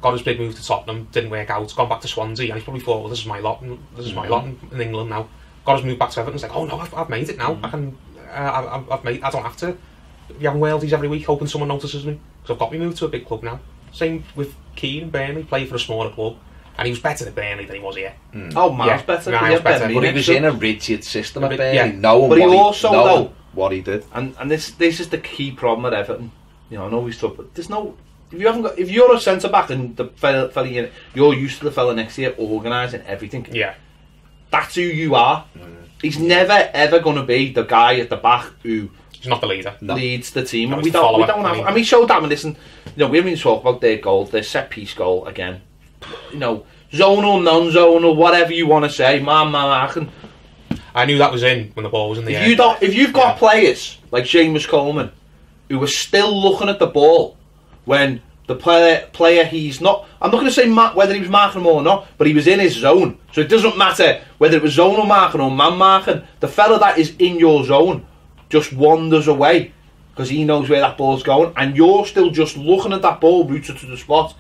got his big move to Tottenham, didn't work out, gone back to Swansea, and he's probably thought, well, this is my lot. This is my lot in England now. Got his move back to Everton. It's like, oh no, I've made it now. I can. I've made. I don't have to be having worldies every week hoping someone notices me because I've got me moved to a big club now. Same with Keane, Burnley, played for a smaller club, and he was better at Burnley than he was here. Oh, miles better. Miles better. But he was in a rigid system at Burnley. Yeah. Knowing But he also though what he did, and this is the key problem at Everton. You know, I know he's tough, but there's no. If you're a centre back and the fella you're used to the fella next to you organising everything. Yeah. That's who you are. He's never ever going to be the guy at the back who He's not the leader. leads the team. No, And he's we the don't follower, have. I mean. And we showed that. And listen, you know, we haven't even talked about their goal, their set piece goal again. You know, zonal, non-zonal, whatever you want to say. Man. I knew that was in when the ball was in the air. If you've got players like Seamus Coleman who are still looking at the ball when the player he's not. I'm not going to say whether he was marking him or not, but he was in his zone. So it doesn't matter whether it was zonal marking or man marking. The fella that is in your zone just wanders away because he knows where that ball's going, and you're still just looking at that ball rooted to the spot.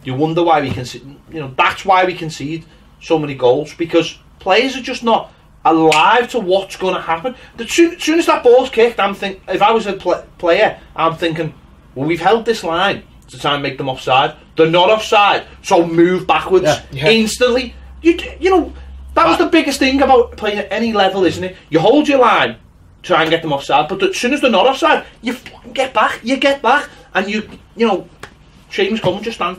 You wonder why we can. You know, that's why we concede so many goals, because players are just not alive to what's going to happen. As soon as that ball's kicked, I'm thinking. If I was a player, I'm thinking, well, we've held this line to try and make them offside. They're not offside, so move backwards instantly. You know, that was the biggest thing about playing at any level, isn't it? You hold your line, try and get them offside, but as soon as they're not offside, you get back, and you know, Seamus Coleman just stands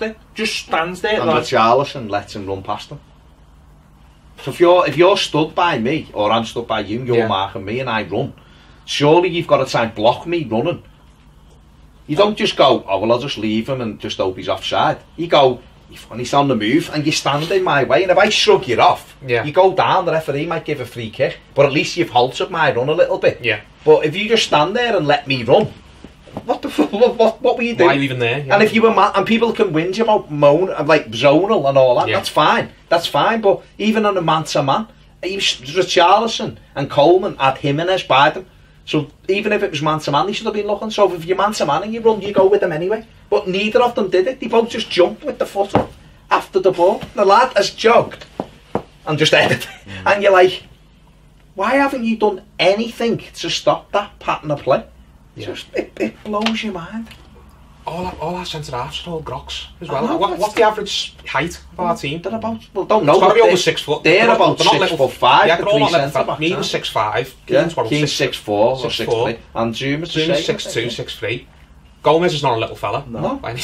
there. And Richarlison lets him run past him. So if you're stood by me, or I'm stood by you, you're marking me and I run, surely you've got to try and block me running. You don't just go, oh well, I'll just leave him and just hope he's offside. You go, and he's on the move, and you stand in my way, and if I shrug you off, you go down, the referee might give a free kick, but at least you've halted my run a little bit. Yeah. But if you just stand there and let me run, what were you doing? Why even there? Yeah. And if you were and people can whinge about like zonal and all that, that's fine, but even on a man-to-man, Richarlison and Coleman had Jimenez by them. So even if it was man-to-man, they should have been looking. So if you're man-to-man and you run, you go with them anyway. But neither of them did it. They both just jumped with the foot up after the ball. The lad has jogged and just headed it. And you're like, why haven't you done anything to stop that pattern of play? Yeah. It blows your mind. All our centre-halves are all groks as well. What's the average height of our team? They're about, well, don't know. It's got to be over 6 foot. They're about 6'5". Yeah, they're all not level. Me was 6'5". Keane's 6'4" or 6'3". And Zuma's 6'2", 6'3". Gomez is not a little fella. No. By any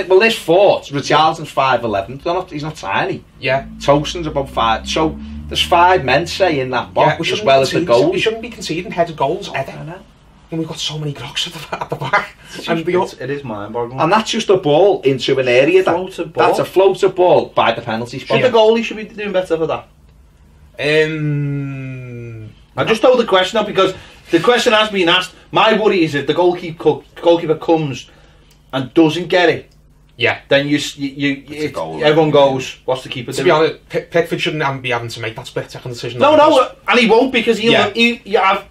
well, there's 4. Richarlison's 5'11". He's not tiny. Yeah. Tosin's about 5. So there's 5 men, say, in that box, as well as the goals. We shouldn't be conceding headed goals ever. I know. And we've got so many groks at the back. It is mind-boggling. And that's just a ball into an area. That's a floated ball by the penalty spot. The goalie should be doing better for that. I just throw the question out because the question has been asked. My worry is if the goalkeeper comes and doesn't get it, then everyone goes, what's the keeper doing? To be honest, Pickford shouldn't be having to make that split-second decision. No, and he won't, because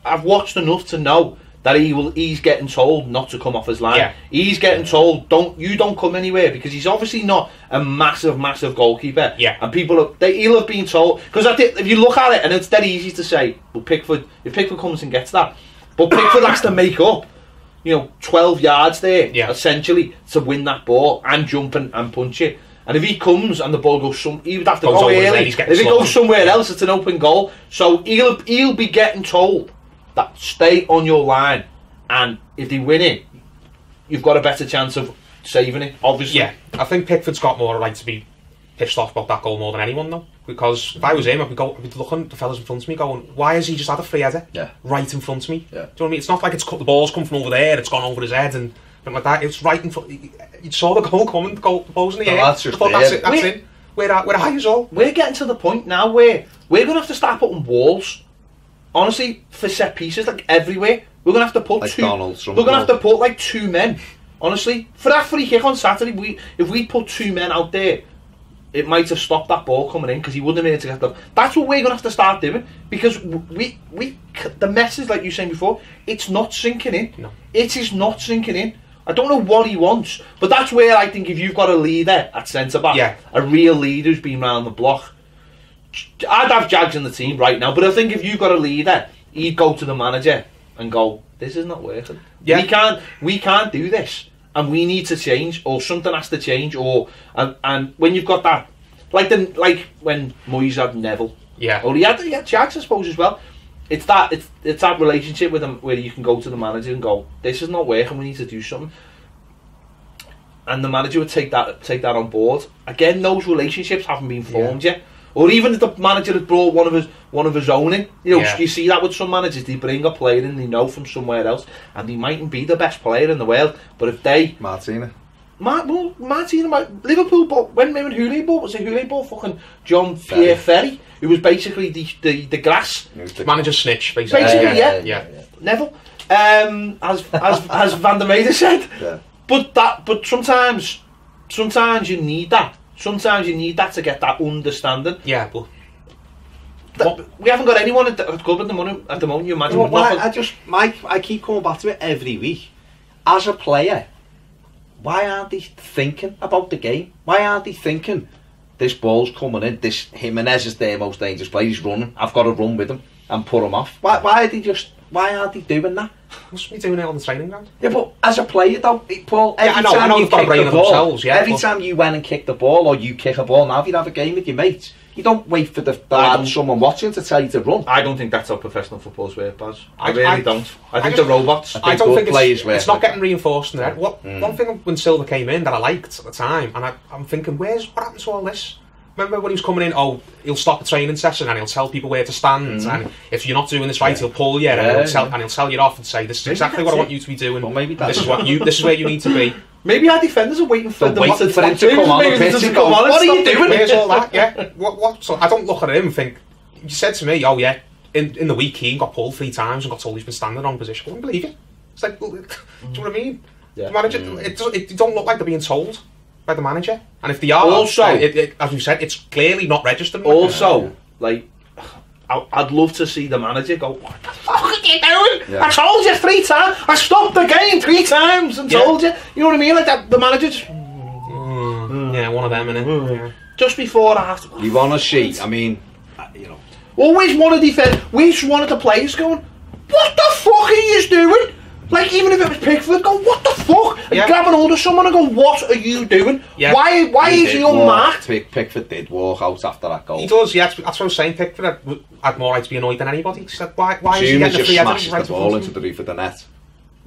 I've watched enough to know that he's getting told not to come off his line. He's getting told, don't come anywhere, because he's obviously not a massive goalkeeper. And people he'll have been told, because if you look at it, and it's dead easy to say, well, if Pickford comes and gets that, but Pickford has to make up 12 yards there, essentially, to win that ball and jump and punch it. And if he comes and the ball goes he would have to go early. If it goes somewhere else, it's an open goal. So he'll be getting told that stay on your line, and if they win it, you've got a better chance of saving it, obviously. Yeah, I think Pickford's got more right to be pissed off about that goal more than anyone, though. Because if I was him, I'd be looking at the fellas in front of me going, why has he just had a free header right in front of me? Do you know what I mean? It's not like the ball's come from over there, it's gone over his head and like that. It's right in front. You saw the goal coming, the ball's in the air. That's just that's it. We're high as all. We're getting to the point now where we're going to have to start putting walls, honestly, for set pieces, like everywhere. We're going to have to put like we're going to have to put like 2 men Honestly, for that free kick on Saturday, if we put 2 men out there, it might have stopped that ball coming in because he wouldn't have been able to get them. That's what we're going to have to start doing, because the message, like you were saying before, it's not sinking in. No. It is not sinking in. I don't know what he wants, but that's where I think if you've got a leader at centre-back, a real leader who's been round the block, I'd have Jags in the team right now, but I think if you've got a leader, he'd go to the manager and go, this is not working. Yeah. We can't do this, and we need to change, or something has to change, or and when you've got that, like when Moyes had Neville, or he had Jags, I suppose, as well. It's that relationship with him where you can go to the manager and go, this is not working, we need to do something, and the manager would take that on board. Again, those relationships haven't been formed yet. Or even if the manager had brought one of his own in, you see that with some managers, they bring a player in they know from somewhere else, and he mightn't be the best player in the world, but if they Martina, Liverpool bought, when Houllier bought, was it Houllier bought fucking John Pierre Ferry, who was basically the grass manager snitch, basically. Yeah. Neville, as Van der Meijden said. But sometimes you need that. Sometimes you need that to get that understanding. Yeah, but we haven't got anyone at the club at the moment. You imagine? I keep coming back to it every week. As a player, why aren't they thinking about the game? Why aren't they thinking, this ball's coming in, this Jimenez is their most dangerous player, he's running, I've got to run with him and put him off? Why aren't they doing that? Must be doing it on the training ground. Yeah, but as a player though, Paul, every time you went and kicked the ball, or you kick a ball, now if you have a game with your mates, you don't wait for the lad, someone watching to tell you to run. I don't think that's how professional football's work, Baz. I really don't. I think the robots. I don't think it's not getting reinforced in there. One thing when Silva came in that I liked at the time, and I'm thinking, what happened to all this? Remember when he was coming in, he'll stop the training session and he'll tell people where to stand, and if you're not doing this right, he'll pull you and he'll tell you off and say, this is exactly what I want you to be doing. Well, maybe this is where you need to be. Maybe our defenders are waiting for him to come on the pitch and go, what are you doing? Where's all that? Yeah. What? So I don't look at him and think, you said to me, in the week Keane got pulled 3 times and got told he's been standing on position. I wouldn't believe it. It's like, do you know what I mean? Yeah. The manager, it don't look like they're being told by the manager, and if they are, also, as we said, it's clearly not registered. Also, I'd love to see the manager go, what the fuck are you doing? Yeah. I told you 3 times, I stopped the game 3 times and told you. You know what I mean? Like that, the manager just yeah, one of them, innit? Just before I have to. You want to see? I mean, always want to defend. We just wanted the players going, what the fuck are you doing? Like, even if it was Pickford, go, what the fuck? And grab an hold of someone and go, what are you doing? Yeah. Why is he unmarked? Pickford did walk out after that goal. He does, yeah. That's what I was saying. Pickford had more right to be annoyed than anybody. He said, why is he getting the free header? The ball into the roof of the net.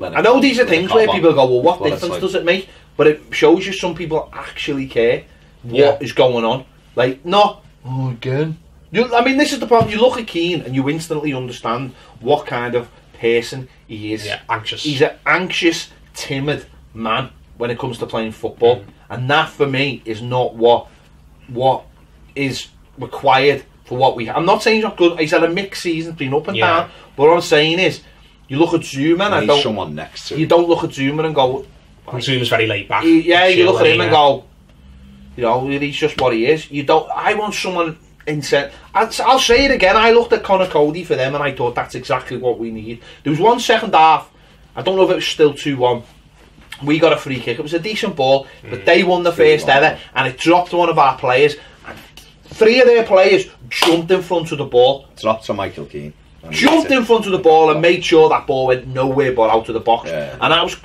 I know these are things where people go, well, what difference does it make? But it shows you some people actually care what is going on. Like, no, again. I mean, this is the problem. You look at Keane and you instantly understand what kind of person he is. Yeah, anxious. He's an anxious, timid man when it comes to playing football, and that for me is not what is required for what we have. I'm not saying he's not good. He's had a mixed season, been up and down. But what I'm saying is, you look at Zuma and someone next to. You don't look at Zuma and go. Zuma's very laid back. You look at him and go, he's just what he is. You don't. I want someone. I'll say it again. I looked at Connor Cody for them and I thought that's exactly what we need. There was one second half, I don't know if it was still 2-1, we got a free kick, it was a decent ball, but they won the first header and it dropped one of our players, and 3 of their players jumped in front of the ball. Dropped to Michael Keane. Jumped in front of the ball and made sure that ball went nowhere but out of the box. And I was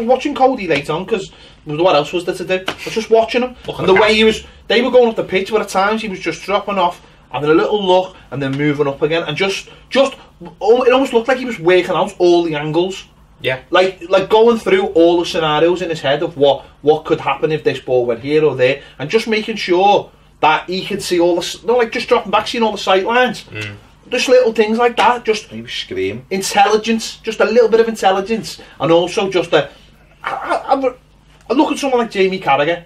watching Cody later on, because what else was there to do? I was just watching him, and the way they were going up the pitch, but at times he was just dropping off, having a little look, and then moving up again, and just it almost looked like he was working out all the angles. Yeah, like going through all the scenarios in his head of what could happen if this ball went here or there, and just making sure that he could see all the just dropping back, seeing all the sight lines. Just little things like that. Just he was screaming. Intelligence, just a little bit of intelligence, and also just I look at someone like Jamie Carragher,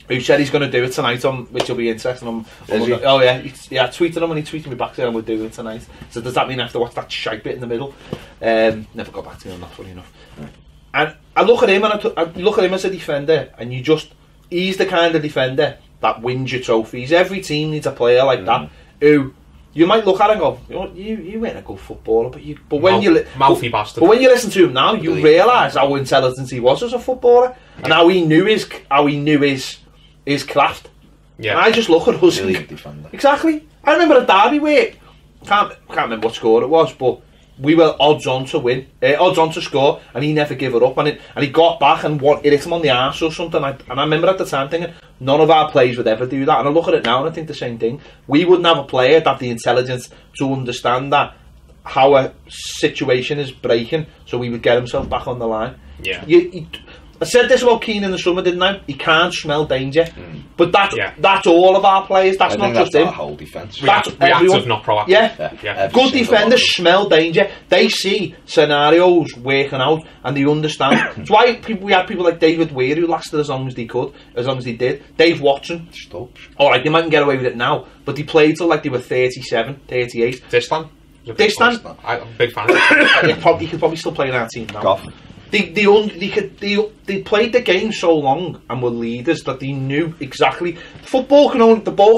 who said he's going to do it tonight, which will be interesting. I tweeted him and he tweeted me back saying we're doing it tonight. So does that mean I have to watch that shite bit in the middle? Never got back to me on that, funny enough. And I look at him and I look at him as a defender, and he's the kind of defender that wins your trophies. Every team needs a player like that who you might look at and go, you ain't a good footballer, but when you mouthy bastard. But when you listen to him now, you realise how intelligent he was as a footballer, and how he knew his craft. Yeah. And I just look at us. Defender. Exactly. I remember a derby where can't remember what score it was, but we were odds on to win, odds on to score, and he never gave it up. And he got back and it hit him on the arse or something. And I remember at the time thinking, none of our players would ever do that. And I look at it now and I think the same thing. We wouldn't have a player that had the intelligence to understand that how a situation is breaking, so he would get himself back on the line. Yeah. I said this about Keane in the summer, didn't I? He can't smell danger. But that's all of our players. That's not just him. Our whole defence. That's reactive, everyone. not proactive. Yeah. Good defenders smell danger. They see scenarios working out and they understand. That's why we had people like David Weir who lasted as long as they could, as long as they did. Dave Watson. Alright, they mightn't get away with it now, but they played till like they were 37, 38. Distan. I'm a big fan. He could probably still play in our team now. Goff. They played the game so long and were leaders that they knew exactly the ball can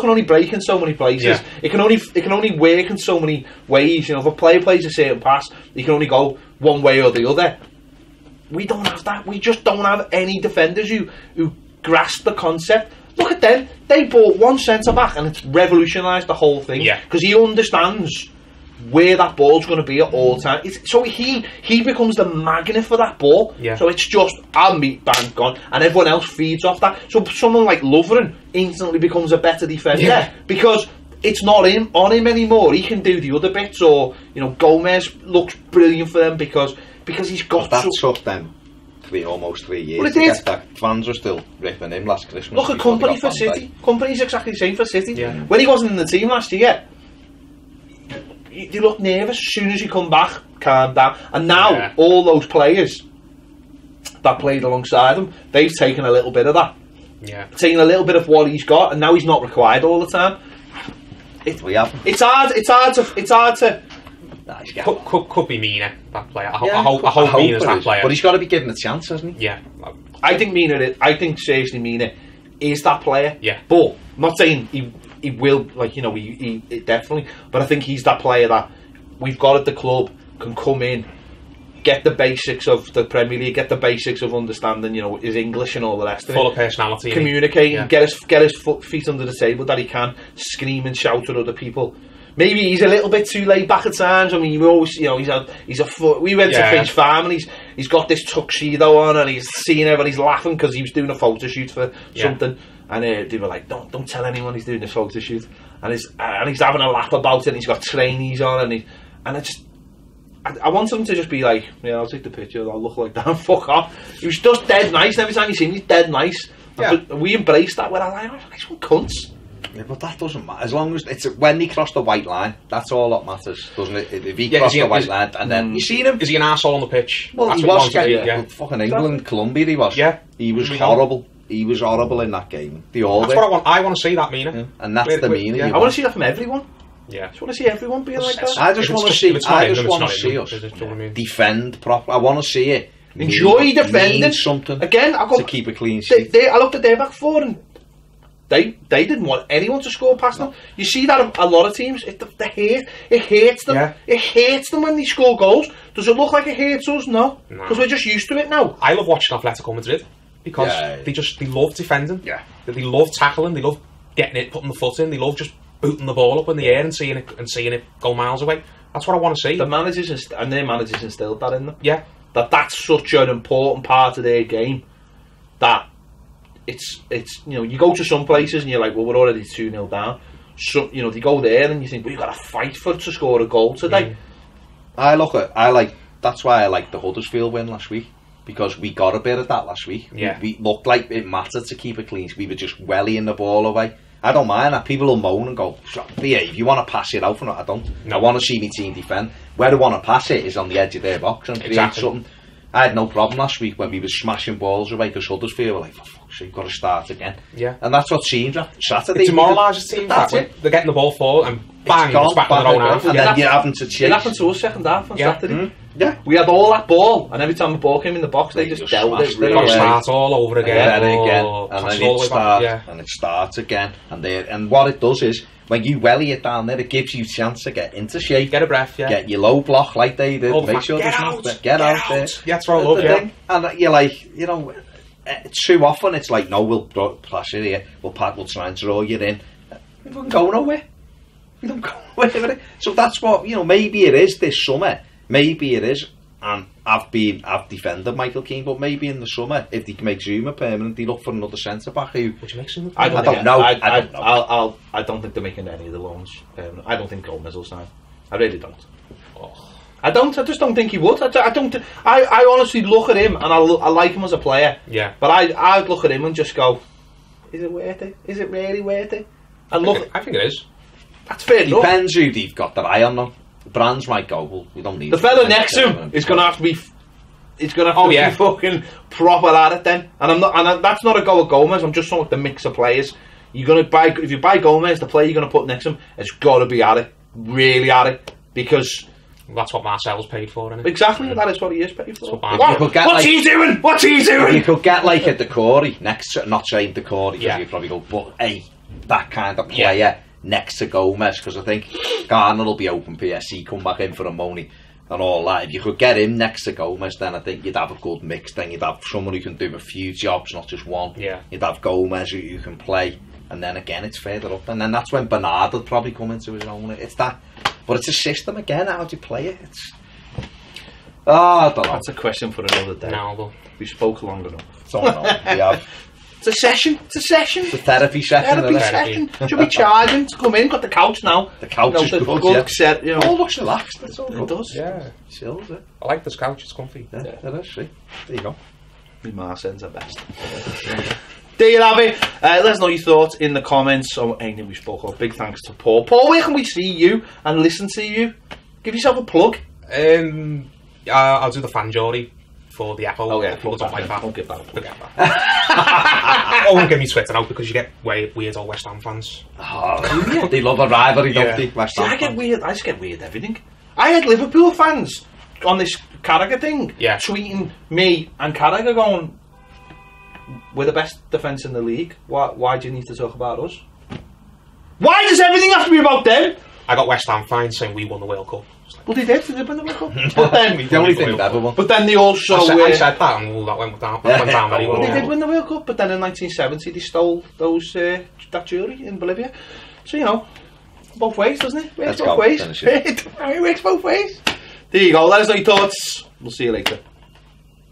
only break in so many places. Yeah. It can only work in so many ways. You know, if a player plays a certain pass, he can only go one way or the other. We don't have that. We just don't have any defenders who grasp the concept. Look at them. They bought one centre back and it's revolutionised the whole thing. Yeah. Because he understands where that ball's going to be at all times. So he becomes the magnet for that ball. Yeah. So it's just, I'll meet, bang, gone. And everyone else feeds off that. So someone like Lovren instantly becomes a better defender because it's not on him anymore. He can do the other bits. Or, you know, Gomez looks brilliant for them because he's got... That took them almost 3 years to get that. Fans are still ripping him last Christmas. Look at Company for City. Company's exactly the same for City. Yeah. When he wasn't in the team last year, they look nervous. As soon as you come back, calm down. And now all those players that played alongside him, they've taken a little bit of that. Yeah. Taken a little bit of what he's got, and now he's not required all the time. It's hard to. Could be Mina, that player. I hope Mina's that player. But he's got to be given a chance, hasn't he? Yeah. I think seriously Mina is that player. Yeah. But I'm not saying he will, like, you know, he definitely, but I think he's that player that we've got at the club, can come in, get the basics of the Premier League, get the basics of understanding, you know, his English and all the rest of it. Full of personality. Communicating, get his feet under the table that he can, scream and shout at other people. Maybe he's a little bit too laid back at times. I mean, we always, you know, we went to Finch Farm and he's got this tuxedo on and he's seeing everybody's laughing because he was doing a photo shoot for something. And they were like, don't tell anyone he's doing a photo shoot. And he's having a laugh about it and he's got trainees on I wanted him to just be like, yeah, I'll take the picture, I'll look like that and fuck off. He was just dead nice, and every time you see him, he's dead nice. Yeah. We embraced that, where I like, nice one cunts. Yeah, but that doesn't matter. As long as it's when he crossed the white line, that's all that matters, doesn't it? If he crossed the white line and then you seen him, is he an arsehole on the pitch? Well, that's he was getting fucking England, Colombia. He was. Yeah, he was horrible. He was horrible in that game. That's what I want. I want to see that, Mina. Yeah. And that's the Mina. Yeah. I want to see that from everyone. Yeah, I just want to see everyone being like that. I just want to see. I just want to see us defend properly. I want to see it. Enjoy defending something again. To keep a clean sheet. I looked at their back four and they didn't want anyone to score past them. You see that a lot of teams. It hurts them. Yeah. It hurts them when they score goals. Does it look like it hurts us? No, because we're just used to it now. I love watching Atletico Madrid because they love defending. Yeah, they love tackling. They love getting it, putting the foot in. They love just booting the ball up in the air and seeing it go miles away. That's what I want to see. The managers and their managers instilled that in them. Yeah, that's such an important part of their game. That it's you know, you go to some places and you're like, well, we're already 2-0 down. So, you know, they go there and you think, well, you've got to fight to score a goal today. That's why I like the Huddersfield win last week, because we got a bit of that last week. Yeah. We looked like it mattered to keep it clean. We were just wellying the ball away. I don't mind that. People will moan and go, behave. You want to pass it out for it? I don't. No. I want to see my team defend. Where I want to pass it is on the edge of their box and create something. I had no problem last week when we were smashing balls away because Huddersfield were like, for fuck's sake, you've got to start again. Yeah. And that's what teams are. Saturday. It demoralises teams. That's it. They're getting the ball forward and bang, it's back on their own half. And then you're having to chase. It happened to us second half on Saturday. Yeah. We had all that ball, and every time the ball came in the box, they just dealt it. smashed it Got to away. start all over again. And Pass then all it the way back. starts, Yeah. and it starts again. And what it does is, when you welly it down there, it gives you a chance to get into shape, Get a breath, yeah. get your low block like they did, All the make back. sure Get there's out, nothing, get out there. Yeah, throw up, yeah. Thing. And you're like, you know, too often it's like, no, we'll pass it here, we'll try and draw you in. We don't go nowhere. We don't go nowhere. So that's what, you know, maybe it is this summer. Maybe it is. And I've defended Michael Keane, but maybe in the summer, if they can make Zuma permanent, they look for another centre back who. Would you make Zuma? I don't know. I don't think they're making any of the loans. I don't think Gomez will sign. I really don't. Oh. I just don't think he would. I honestly look at him and I like him as a player. Yeah. But I'd look at him and just go, is it worth it? Is it really worth it? And I think it is. that's fair enough. Depends who they've got their eye on them. Brands might go, well, we don't need The fella next to him is going to have to be. It's going to have to be fucking proper at it then. And that's not a go at Gomez. I'm just talking the mix of players. You're going to buy, if you buy Gomez, the player you're going to put next to him, it's got to be at it, really at it, because That's what Marcel's paid for, isn't it? exactly that is what he is paid for. What's he doing? What's he You doing? could get like a Decore next to, not saying Decore, because Yeah. you probably go, but that kind of player next to Gomez, because I think Garner will be open PSC, come back in for a money and all that. If you could get him next to Gomez, then I think you'd have a good mix. Then you'd have someone who can do a few jobs, not just one. Yeah. You'd have Gomez who can play, and then again it's further up, and then that's when Bernard would probably come into his own. It's that, but it's a system again. How do you play it? It's I don't know. That's a question for another day. No, but We spoke long enough. Don't know. We have It's a session. It's a session. the therapy session. Therapy isn't it? session. Should be charging to come in. Got the couch now. The couch is the good, set. You It know. all looks relaxed. It's all It good. does. yeah, Chills, it. I like this couch. It's comfy. Yeah, it is. See, there you go. Me Marsen's the best. There you have it. Let us know your thoughts in the comments on anything we spoke of. Big thanks to Paul. Paul, where can we see you and listen to you? Give yourself a plug. I'll do the fan jury for the Echo. Oh yeah, People don't like that. Don't get that. Forget that. I won't give me Twitter now because you get weird old West Ham fans. Oh, they love a rivalry, don't they? West See, Ham I get fans. weird. I just get weird everything. I had Liverpool fans on this Carragher thing, tweeting me and Carragher going, "We're the best defence in the league. Why do you need to talk about us? Why does everything have to be about them?" I got West Ham fans saying we won the World Cup. Well, they did. They did win the World Cup. But then, The only thing they've ever won. but then they also. I said that, and that went down. Went down very well. They did win the World Cup, but then in 1970 they stole that jewellery in Bolivia. So you know, both ways, doesn't it? Works Let's both go. ways. Finish it. It works both ways. There you go. Let us know your thoughts. We'll see you later.